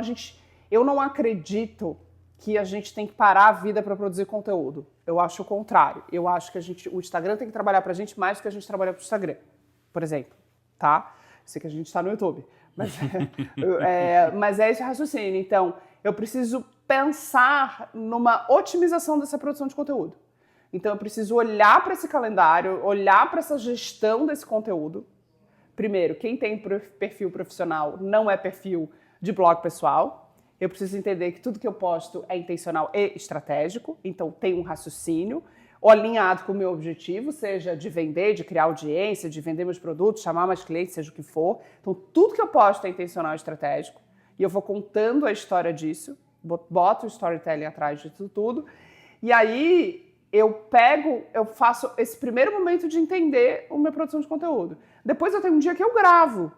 eu não acredito que a gente tem que parar a vida para produzir conteúdo. Eu acho o contrário. Eu acho que o Instagram tem que trabalhar para a gente mais do que a gente trabalha para o Instagram, por exemplo, tá? Sei que a gente está no YouTube, mas é esse raciocínio. Então, eu preciso pensar numa otimização dessa produção de conteúdo. Então, eu preciso olhar para esse calendário, olhar para essa gestão desse conteúdo. Primeiro, quem tem perfil profissional não é perfil de blog pessoal. Eu preciso entender que tudo que eu posto é intencional e estratégico, então tem um raciocínio alinhado com o meu objetivo, seja de vender, de criar audiência, de vender meus produtos, chamar mais clientes, seja o que for. Então, tudo que eu posto é intencional e estratégico, e eu vou contando a história disso, boto o storytelling atrás disso tudo, e aí eu faço esse primeiro momento de entender a minha produção de conteúdo. Depois eu tenho um dia que eu gravo,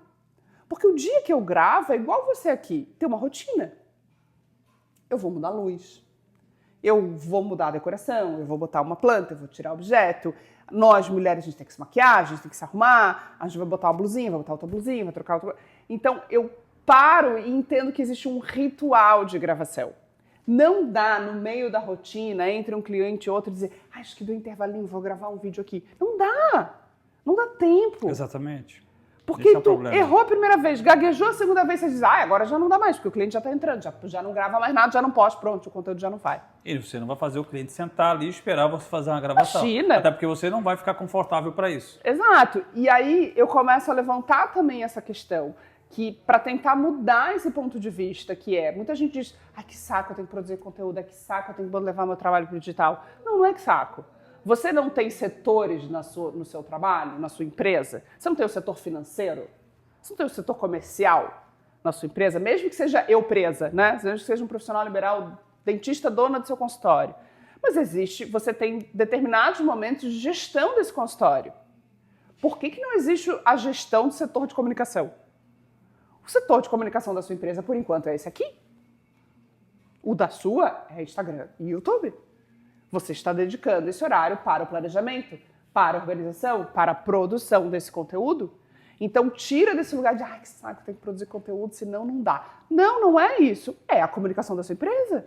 porque o dia que eu gravo é igual você aqui, tem uma rotina. Eu vou mudar a luz, eu vou mudar a decoração, eu vou botar uma planta, eu vou tirar objeto. Nós, mulheres, a gente tem que se maquiar, a gente tem que se arrumar, a gente vai botar uma blusinha, vai botar outra blusinha, vai trocar outra... Então, eu paro e entendo que existe um ritual de gravação. Não dá, no meio da rotina, entre um cliente e outro, dizer, acho que do intervalinho vou gravar um vídeo aqui. Não dá. Não dá tempo. Exatamente. Porque tu errou a primeira vez, gaguejou a segunda vez, você diz, agora já não dá mais, porque o cliente já está entrando, já não grava mais nada, já não posta, pronto, o conteúdo já não vai. E você não vai fazer o cliente sentar ali e esperar você fazer uma gravação. Imagina. Até porque você não vai ficar confortável para isso. Exato. E aí eu começo a levantar também essa questão, que para tentar mudar esse ponto de vista, que é, muita gente diz, que saco, eu tenho que produzir conteúdo, que saco, eu tenho que levar meu trabalho para o digital. Não, não é que saco. Você não tem setores no seu trabalho, na sua empresa? Você não tem o setor financeiro? Você não tem o setor comercial na sua empresa? Mesmo que seja eu presa, né? Mesmo que seja um profissional liberal, dentista, dona do seu consultório. Mas você tem determinados momentos de gestão desse consultório. Por que não existe a gestão do setor de comunicação? O setor de comunicação da sua empresa, por enquanto, é esse aqui. O da sua é Instagram e YouTube. Você está dedicando esse horário para o planejamento, para a organização, para a produção desse conteúdo. Então, tira desse lugar de, que saco, tem que produzir conteúdo, senão não dá. Não, não é isso. É a comunicação da sua empresa.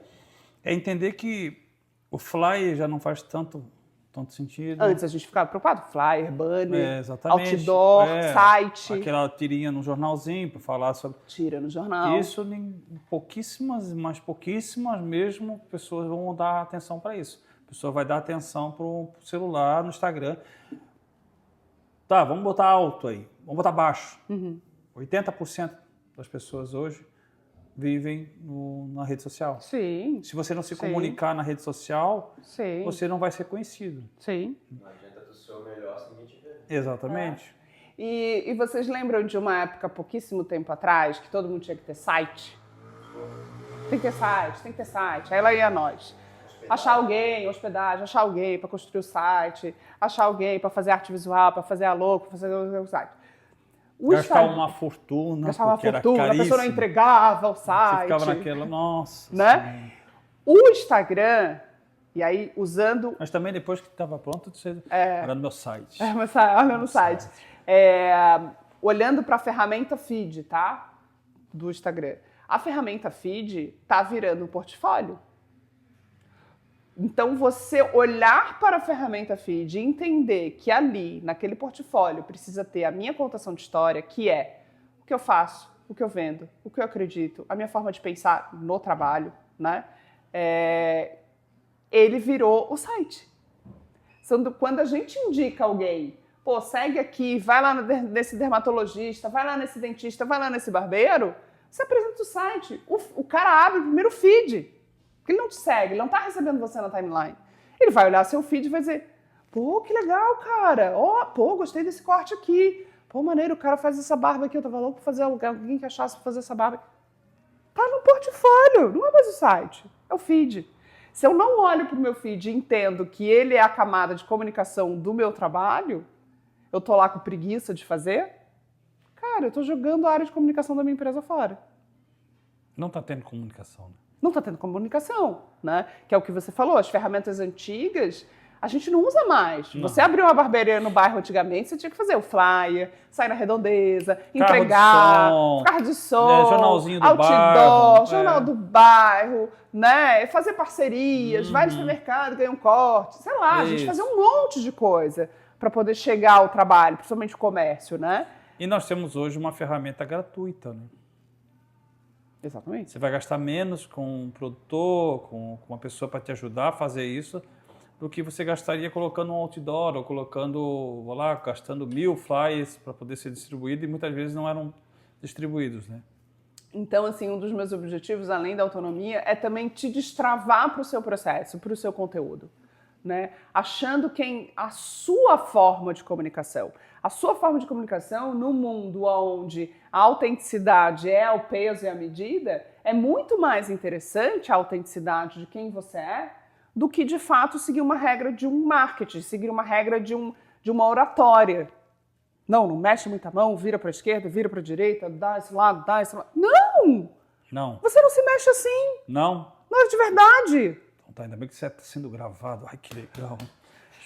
É entender que o flyer já não faz tanto sentido. Antes a gente ficava preocupado. Flyer, banner, outdoor, site. Aquela tirinha no jornalzinho para falar sobre... Tira no jornal. Isso, pouquíssimas mesmo, pessoas vão dar atenção para isso. A pessoa vai dar atenção para o celular, no Instagram. Tá, vamos botar alto aí. Vamos botar baixo. 80% das pessoas hoje vivem na rede social. Sim. Se você não se comunicar na rede social, você não vai ser conhecido. Sim. Não adianta tu ser o melhor se ninguém te ver. Exatamente. E vocês lembram de uma época, pouquíssimo tempo atrás, que todo mundo tinha que ter site? Tem que ter site. Aí lá ia nós. Achar alguém, hospedagem, achar alguém para construir o site, achar alguém para fazer arte visual, para fazer a logo, para fazer o site. Gastar uma fortuna, a pessoa não entregava o site. Você ficava naquela, nossa. Né? O Instagram, e aí usando... Mas também depois que estava pronto, você era no meu site. Olha no site. Olhando para a ferramenta feed, tá? Do Instagram. A ferramenta feed está virando um portfólio. Então, você olhar para a ferramenta feed e entender que ali, naquele portfólio, precisa ter a minha contação de história, que é o que eu faço, o que eu vendo, o que eu acredito, a minha forma de pensar no trabalho, né? Ele virou o site. Quando a gente indica alguém, segue aqui, vai lá nesse dermatologista, vai lá nesse dentista, vai lá nesse barbeiro, você apresenta o site. O cara abre o primeiro feed. Porque ele não te segue, ele não tá recebendo você na timeline. Ele vai olhar seu feed e vai dizer, que legal, cara. Gostei desse corte aqui. Maneiro, o cara faz essa barba aqui. Eu tava louco pra fazer alguém que achasse pra fazer essa barba. Tá no portfólio, não é mais o site, é o feed. Se eu não olho pro meu feed e entendo que ele é a camada de comunicação do meu trabalho, eu tô lá com preguiça de fazer, cara, eu tô jogando a área de comunicação da minha empresa fora. Não tá tendo comunicação, né? Não está tendo comunicação, né? Que é o que você falou, as ferramentas antigas, a gente não usa mais. Não. Você abriu uma barbearia no bairro antigamente, você tinha que fazer o flyer, sair na redondeza, entregar, carro de som, jornalzinho do outdoor, bairro, jornal do bairro, né? Fazer parcerias, vai no supermercado, ganha um corte, sei lá, a gente fazia um monte de coisa para poder chegar ao trabalho, principalmente o comércio, né? E nós temos hoje uma ferramenta gratuita, né? Exatamente. Você vai gastar menos com um produtor, com uma pessoa para te ajudar a fazer isso, do que você gastaria colocando um outdoor ou gastando 1000 flyers para poder ser distribuído e muitas vezes não eram distribuídos, né? Então, assim, um dos meus objetivos, além da autonomia, é também te destravar para o seu processo, para o seu conteúdo, né? Achando a sua forma de comunicação. A sua forma de comunicação no mundo onde a autenticidade é o peso e a medida, é muito mais interessante a autenticidade de quem você é do que, de fato, seguir uma regra de um marketing, seguir uma regra de uma oratória. Não mexe muita mão, vira para a esquerda, vira para a direita, dá esse lado, dá esse lado. Não! Você não se mexe assim. Não? Não é de verdade. Então tá, ainda bem que você está sendo gravado. Ai, que legal.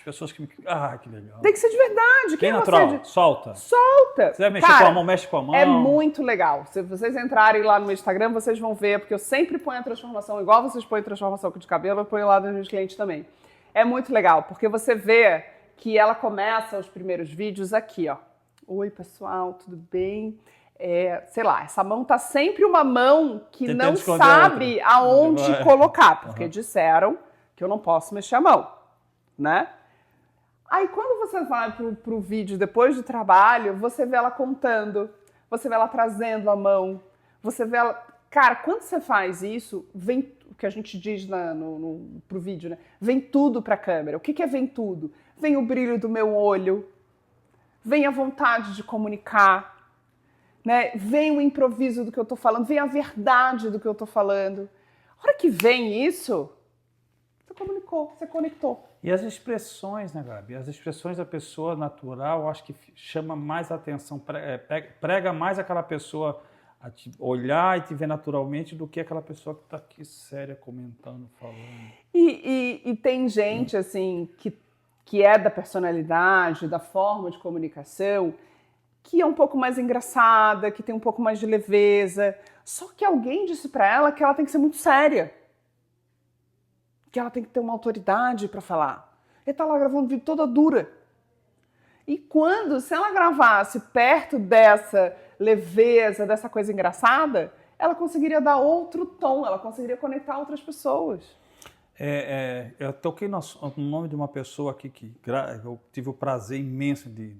As pessoas que me... Ah, que legal. Tem que ser de verdade. Bem natural. Solta. Solta. Você vai mexer com a mão, mexe com a mão. É muito legal. Se vocês entrarem lá no meu Instagram, vocês vão ver, porque eu sempre ponho a transformação, igual vocês põem a transformação de cabelo, eu ponho lá dos meus clientes também. É muito legal, porque você vê que ela começa os primeiros vídeos aqui, ó. Oi, pessoal, tudo bem? Sei lá, essa mão tá sempre uma mão que Tentando não esconder sabe aonde colocar, porque disseram que eu não posso mexer a mão, né? Aí quando você vai pro vídeo depois do trabalho, você vê ela contando, você vê ela trazendo a mão, você vê ela... Cara, quando você faz isso, vem o que a gente diz pro vídeo, né? Vem tudo pra câmera. O que é vem tudo? Vem o brilho do meu olho, vem a vontade de comunicar, né? Vem o improviso do que eu tô falando, vem a verdade do que eu tô falando. A hora que vem isso, você comunicou, você conectou. E as expressões, né, Gabi? As expressões da pessoa natural, acho que chama mais atenção, prega mais aquela pessoa a te olhar e te ver naturalmente do que aquela pessoa que está aqui séria, comentando, falando. E tem gente, assim, que é da personalidade, da forma de comunicação, que é um pouco mais engraçada, que tem um pouco mais de leveza. Só que alguém disse para ela que ela tem que ser muito séria. Que ela tem que ter uma autoridade para falar. Ele tá lá gravando vídeo toda dura. E se ela gravasse perto dessa leveza, dessa coisa engraçada, ela conseguiria dar outro tom, ela conseguiria conectar outras pessoas. Eu toquei no nome de uma pessoa aqui que eu tive o prazer imenso de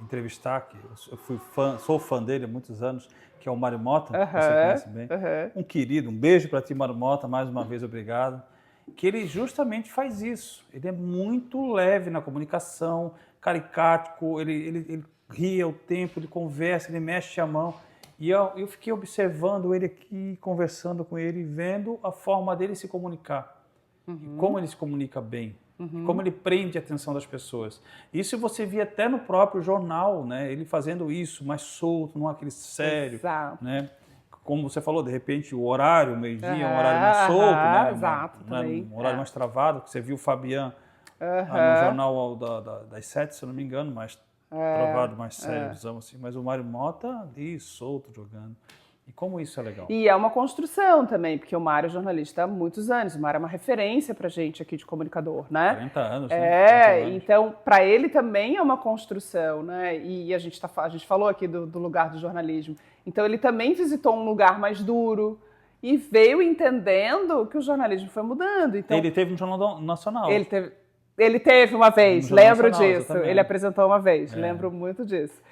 entrevistar, que eu sou fã dele há muitos anos, que é o Mário Mota, que você conhece bem. Um querido, um beijo para ti, Mário Mota, mais uma vez obrigado. Que ele justamente faz isso. Ele é muito leve na comunicação, caricático, ele ri ao tempo, ele conversa, ele mexe a mão. E eu fiquei observando ele aqui, conversando com ele, vendo a forma dele se comunicar. Como ele se comunica bem. Como ele prende a atenção das pessoas. Isso você via até no próprio jornal, né? Ele fazendo isso, mais solto, não aquele sério. Exato. Né? Como você falou, de repente o horário, meio-dia, é um horário mais solto, né? Exato, também. Um horário mais travado, que você viu o Fabian no jornal das 7, se eu não me engano, mais travado, mais sério, assim. Mas o Mário Mota ali, solto, jogando. E como isso é legal? E é uma construção também, porque o Mário é jornalista há muitos anos. O Mário é uma referência pra gente aqui de comunicador, né? 40 anos, né? 40 anos. Então, para ele também é uma construção, né? E a gente falou aqui do lugar do jornalismo. Então, ele também visitou um lugar mais duro e veio entendendo que o jornalismo foi mudando. Então, ele teve no Jornal Nacional. Ele teve uma vez, lembro disso. Exatamente. Ele apresentou uma vez, lembro muito disso.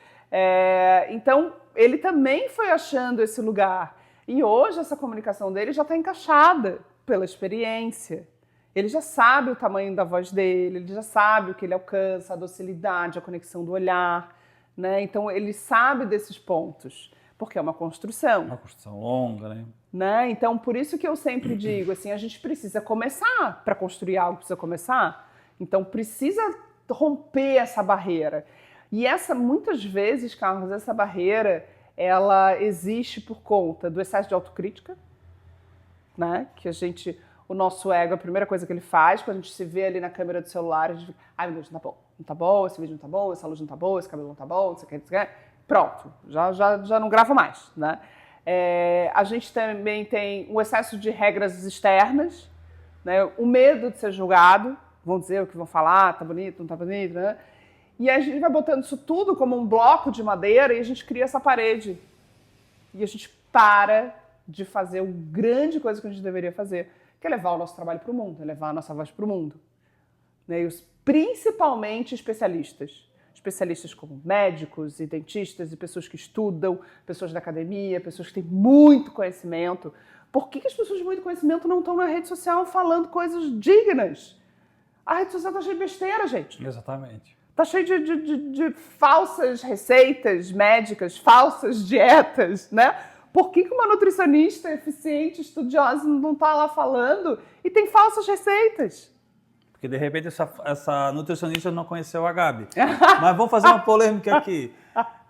Então, ele também foi achando esse lugar. E hoje essa comunicação dele já está encaixada pela experiência. Ele já sabe o tamanho da voz dele, ele já sabe o que ele alcança, a docilidade, a conexão do olhar, né? Então ele sabe desses pontos, porque é uma construção. Uma construção longa, né? Então por isso que eu sempre digo, assim, a gente precisa começar. Para construir algo precisa começar. Então precisa romper essa barreira. E muitas vezes, Carlos, essa barreira, ela existe por conta do excesso de autocrítica, né? Que o nosso ego, a primeira coisa que ele faz, quando a gente se vê ali na câmera do celular, a gente fica, ai meu Deus, não tá bom, esse vídeo não tá bom, essa luz não tá boa, esse cabelo não tá bom, não sei o que, pronto, já não gravo mais, né? A gente também tem o excesso de regras externas, né? O medo de ser julgado, vão dizer o que vão falar, tá bonito, não tá bonito, né? E a gente vai botando isso tudo como um bloco de madeira e a gente cria essa parede. E a gente para de fazer a grande coisa que a gente deveria fazer, que é levar o nosso trabalho para o mundo, é levar a nossa voz para o mundo. Né? E principalmente especialistas. Especialistas como médicos e dentistas e pessoas que estudam, pessoas da academia, pessoas que têm muito conhecimento. Por que as pessoas de muito conhecimento não estão na rede social falando coisas dignas? A rede social está cheia de besteira, gente. Exatamente. Está cheio de falsas receitas médicas, falsas dietas, né? Por que uma nutricionista eficiente, estudiosa, não está lá falando e tem falsas receitas? Porque, de repente, essa nutricionista não conheceu a Gabi. Mas vamos fazer uma polêmica aqui.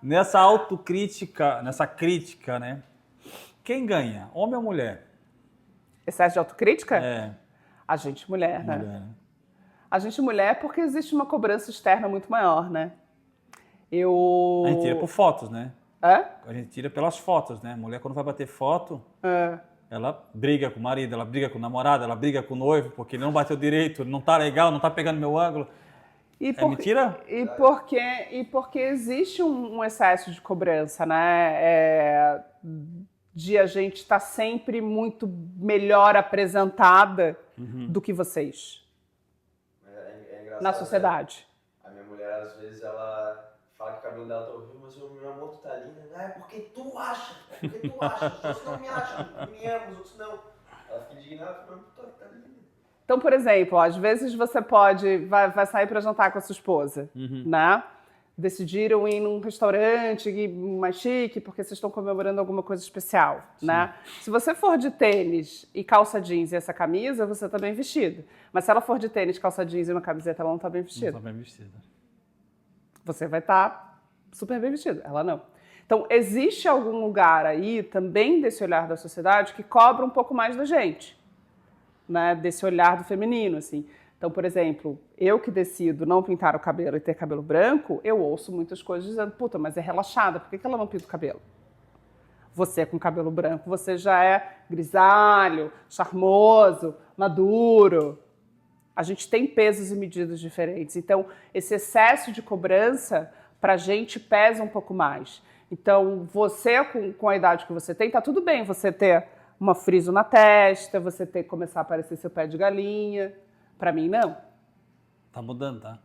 Nessa autocrítica, nessa crítica, né? Quem ganha? Homem ou mulher? Excesso de autocrítica? A gente, mulher, né? A gente mulher, porque existe uma cobrança externa muito maior, né? A gente tira por fotos, né? É? A gente tira pelas fotos, né? A mulher, quando vai bater foto, ela briga com o marido, ela briga com o namorado, ela briga com o noivo, porque ele não bateu direito, ele não tá legal, não tá pegando meu ângulo. Mentira? E porque existe um excesso de cobrança, né? De a gente estar sempre muito melhor apresentada do que vocês na sociedade. A minha mulher, às vezes, ela fala que o cabelo dela tá horrível, mas o meu amor, tu tá linda. Ah, é porque tu acha, os outros não me acham, me amam, os outros não. Ela fica indignada, mas tu tá linda. Então, por exemplo, às vezes você vai sair para jantar com a sua esposa, né? Decidiram ir num restaurante mais chique porque vocês estão comemorando alguma coisa especial, né? Se você for de tênis e calça jeans e essa camisa, você tá bem vestido. Mas se ela for de tênis, calça jeans e uma camiseta, ela não tá bem vestida. Não tá bem vestida. Você vai estar super bem vestido, ela não. Então, existe algum lugar aí, também desse olhar da sociedade, que cobra um pouco mais da gente, né? Desse olhar do feminino, assim. Então, por exemplo, eu que decido não pintar o cabelo e ter cabelo branco, eu ouço muitas coisas dizendo, puta, mas é relaxada, por que ela não pinta o cabelo? Você com cabelo branco, você já é grisalho, charmoso, maduro. A gente tem pesos e medidas diferentes. Então, esse excesso de cobrança, pra gente, pesa um pouco mais. Então, você com a idade que você tem, tá tudo bem você ter uma friso na testa, você ter que começar a aparecer seu pé de galinha. Pra mim, não. Tá mudando, tá?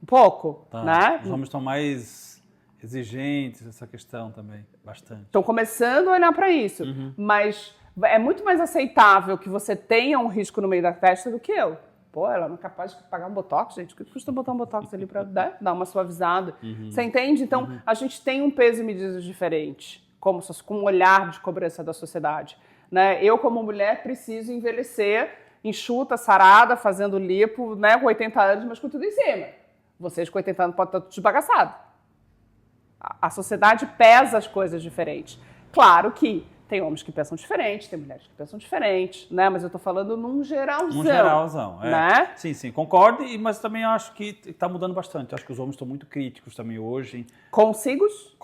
Um pouco, Tá. né? Os homens estão mais exigentes, essa questão também, bastante. Estão começando a olhar pra isso. Mas é muito mais aceitável que você tenha um risco no meio da testa do que eu. Pô, ela não é capaz de pagar um botox, gente. O que custa botar um botox ali pra dar uma suavizada? Você entende? Então, a gente tem um peso e medidas diferentes, com um olhar de cobrança da sociedade, né? Eu, como mulher, preciso envelhecer enxuta, sarada, fazendo lipo, né, com 80 anos, mas com tudo em cima. Vocês com 80 anos podem estar tudo desbagaçado. A sociedade pesa as coisas diferentes. Claro que tem homens que pensam diferente, tem mulheres que pensam diferente, né? Mas eu tô falando num geralzão. Um geralzão, né? Sim, concordo, mas também acho que está mudando bastante. Acho que os homens estão muito críticos também hoje. Consigos?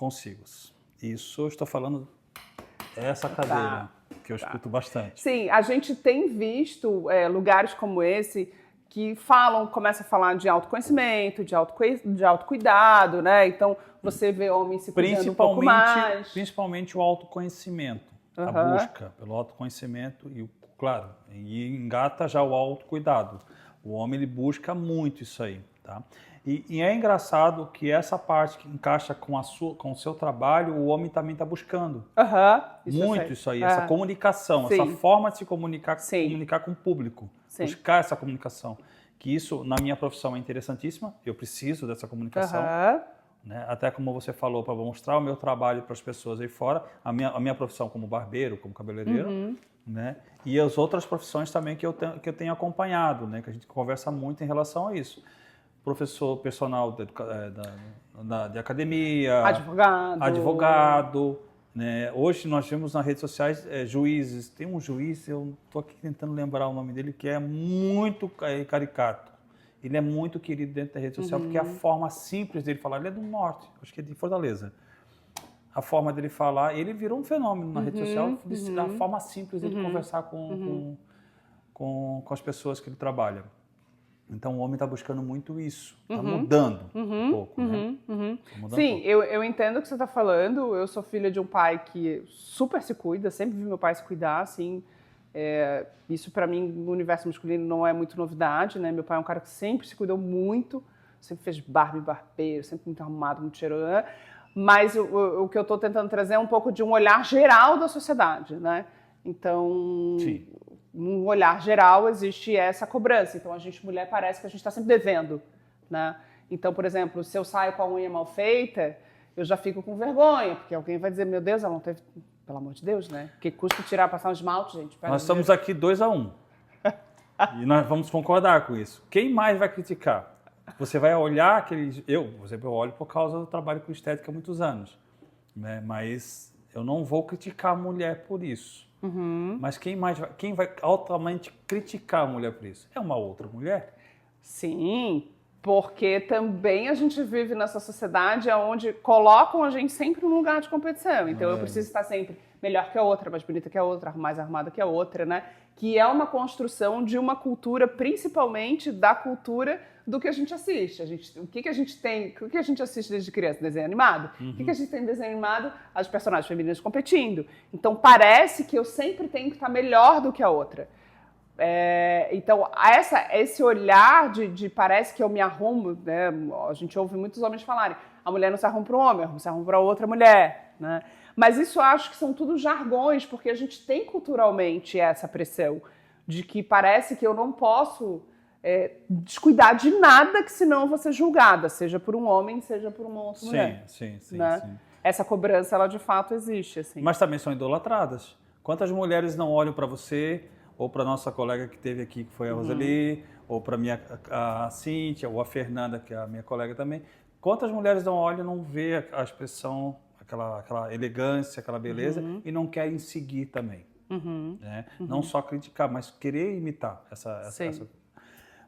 Isso eu estou falando essa cadeira, que eu escuto bastante. Sim, a gente tem visto lugares como esse que começam a falar de autoconhecimento, de autocuidado, né? Então, você vê homens se cuidando um pouco mais. Principalmente o autoconhecimento, a busca pelo autoconhecimento e, claro, e engata já o autocuidado. O homem, ele busca muito isso aí, tá? E é engraçado que essa parte que encaixa com o seu trabalho, o homem também está buscando. Muito isso aí, essa comunicação, essa forma de se comunicar com o público. Buscar essa comunicação. Que isso, na minha profissão, é interessantíssima. Eu preciso dessa comunicação. Né? Até como você falou, para mostrar o meu trabalho para as pessoas aí fora. A minha profissão como barbeiro, como cabeleireiro. Né? E as outras profissões também que eu tenho acompanhado, né? Que a gente conversa muito em relação a isso. Professor personal de academia, advogado, né? Hoje nós vemos nas redes sociais juízes. Tem um juiz, eu estou aqui tentando lembrar o nome dele, que é muito caricato. Ele é muito querido dentro da rede social, porque a forma simples dele falar, ele é do norte, acho que é de Fortaleza. A forma dele falar, ele virou um fenômeno na rede social, a forma simples dele conversar com as pessoas que ele trabalha. Então, o homem está buscando muito isso. Está mudando um pouco, né? Sim, eu entendo o que você está falando. Eu sou filha de um pai que super se cuida, sempre vi meu pai se cuidar, assim. Isso, para mim, no universo masculino não é muito novidade, né? Meu pai é um cara que sempre se cuidou muito, sempre fez barba e barbeiro, sempre muito arrumado, muito cheiroso. Mas o que eu estou tentando trazer é um pouco de um olhar geral da sociedade, né? Então... Sim. Num olhar geral, existe essa cobrança. Então, a gente, mulher, parece que a gente está sempre devendo, né? Então, por exemplo, se eu saio com a unha mal feita, eu já fico com vergonha, porque alguém vai dizer, meu Deus, ela não teve... Pelo amor de Deus, né? Que custa passar um esmalte, gente? Nós estamos aqui 2-1. E nós vamos concordar com isso. Quem mais vai criticar? Você vai olhar aquele... por exemplo, eu olho por causa do trabalho com estética há muitos anos, né? Mas eu não vou criticar a mulher por isso. Mas quem vai altamente criticar a mulher por isso? É uma outra mulher. Sim, porque também a gente vive nessa sociedade onde colocam a gente sempre num lugar de competição. Então eu preciso estar sempre melhor que a outra, mais bonita que a outra, mais arrumada que a outra, né? Que é uma construção de uma cultura, principalmente da cultura do que a gente assiste. O que a gente tem, o que a gente assiste desde criança? Desenho animado. O que a gente tem em desenho animado? As personagens femininas competindo. Então parece que eu sempre tenho que estar melhor do que a outra. Então, esse olhar de parece que eu me arrumo, né? A gente ouve muitos homens falarem, a mulher não se arruma para um homem, se arruma para outra mulher, né? Mas isso eu acho que são tudo jargões, porque a gente tem culturalmente essa pressão de que parece que eu não posso descuidar de nada, que senão eu vou ser julgada, seja por um homem, seja por uma outra mulher. Sim. Essa cobrança, ela de fato existe. Assim. Mas também são idolatradas. Quantas mulheres não olham para você, ou para nossa colega que esteve aqui, que foi a Roseli, ou para a Cíntia, ou a Fernanda, que é a minha colega também. Quantas mulheres não olham, não vê a expressão, aquela elegância, aquela beleza, e não querem seguir também. Né? Não só criticar, mas querer imitar essa...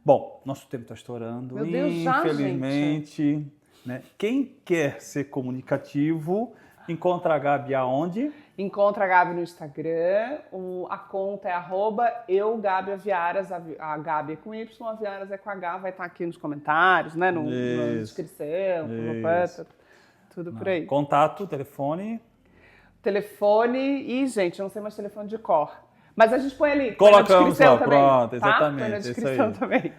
Bom, nosso tempo está estourando, meu Deus, infelizmente. Já, gente. Né? Quem quer ser comunicativo, encontra a Gabi aonde? Encontra a Gabi no Instagram, a conta é @eugabiaviaras, a Gabi é com Y, a Viaras é com H, vai estar aqui nos comentários, né? Na descrição, tudo por aí. Contato, telefone. E, gente, eu não sei mais telefone de cor. Mas a gente põe ali. Colocamos lá, também, pronto, tá? exatamente. Põe na descrição também.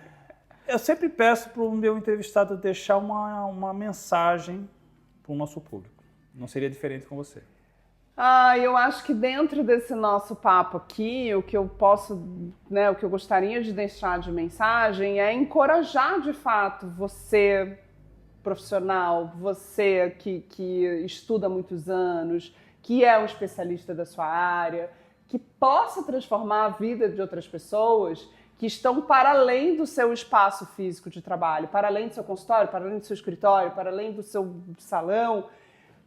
Eu sempre peço para o meu entrevistado deixar uma mensagem para o nosso público. Não seria diferente com você. Eu acho que dentro desse nosso papo aqui, o que eu posso, né, o que eu gostaria de deixar de mensagem é encorajar de fato você, profissional, você que estuda há muitos anos, que é um especialista da sua área, que possa transformar a vida de outras pessoas que estão para além do seu espaço físico de trabalho, para além do seu consultório, para além do seu escritório, para além do seu salão,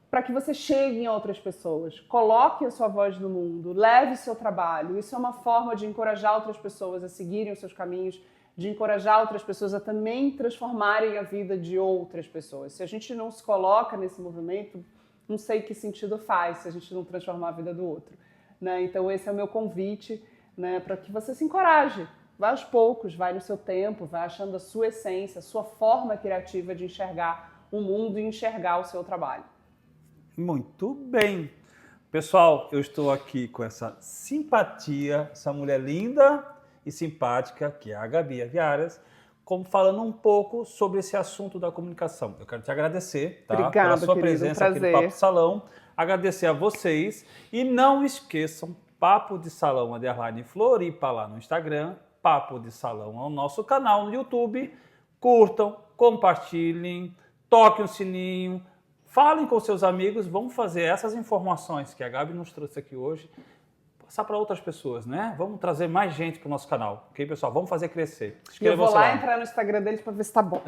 para que você chegue em outras pessoas, coloque a sua voz no mundo, leve o seu trabalho. Isso é uma forma de encorajar outras pessoas a seguirem os seus caminhos, de encorajar outras pessoas a também transformarem a vida de outras pessoas. Se a gente não se coloca nesse movimento, não sei que sentido faz se a gente não transformar a vida do outro. Né? Então esse é o meu convite, né, para que você se encoraje. Vai aos poucos, vai no seu tempo, vai achando a sua essência, a sua forma criativa de enxergar o mundo e enxergar o seu trabalho. Muito bem. Pessoal, eu estou aqui com essa simpatia, essa mulher linda e simpática, que é a Gabi Viaras, como falando um pouco sobre esse assunto da comunicação. Eu quero te agradecer, tá? Obrigada, pela sua querido, presença aqui no Papo de Salão. Agradecer a vocês e não esqueçam, Papo de Salão _ Floripa lá no Instagram, Papo de Salão ao nosso canal no YouTube. Curtam, compartilhem, toquem o sininho, falem com seus amigos, vamos fazer essas informações que a Gabi nos trouxe aqui hoje, passar para outras pessoas, né? Vamos trazer mais gente para o nosso canal, ok, pessoal? Vamos fazer crescer. Eu vou lá entrar no Instagram deles para ver se tá bom.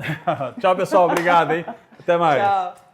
Tchau, pessoal. Obrigado, hein? Até mais. Tchau.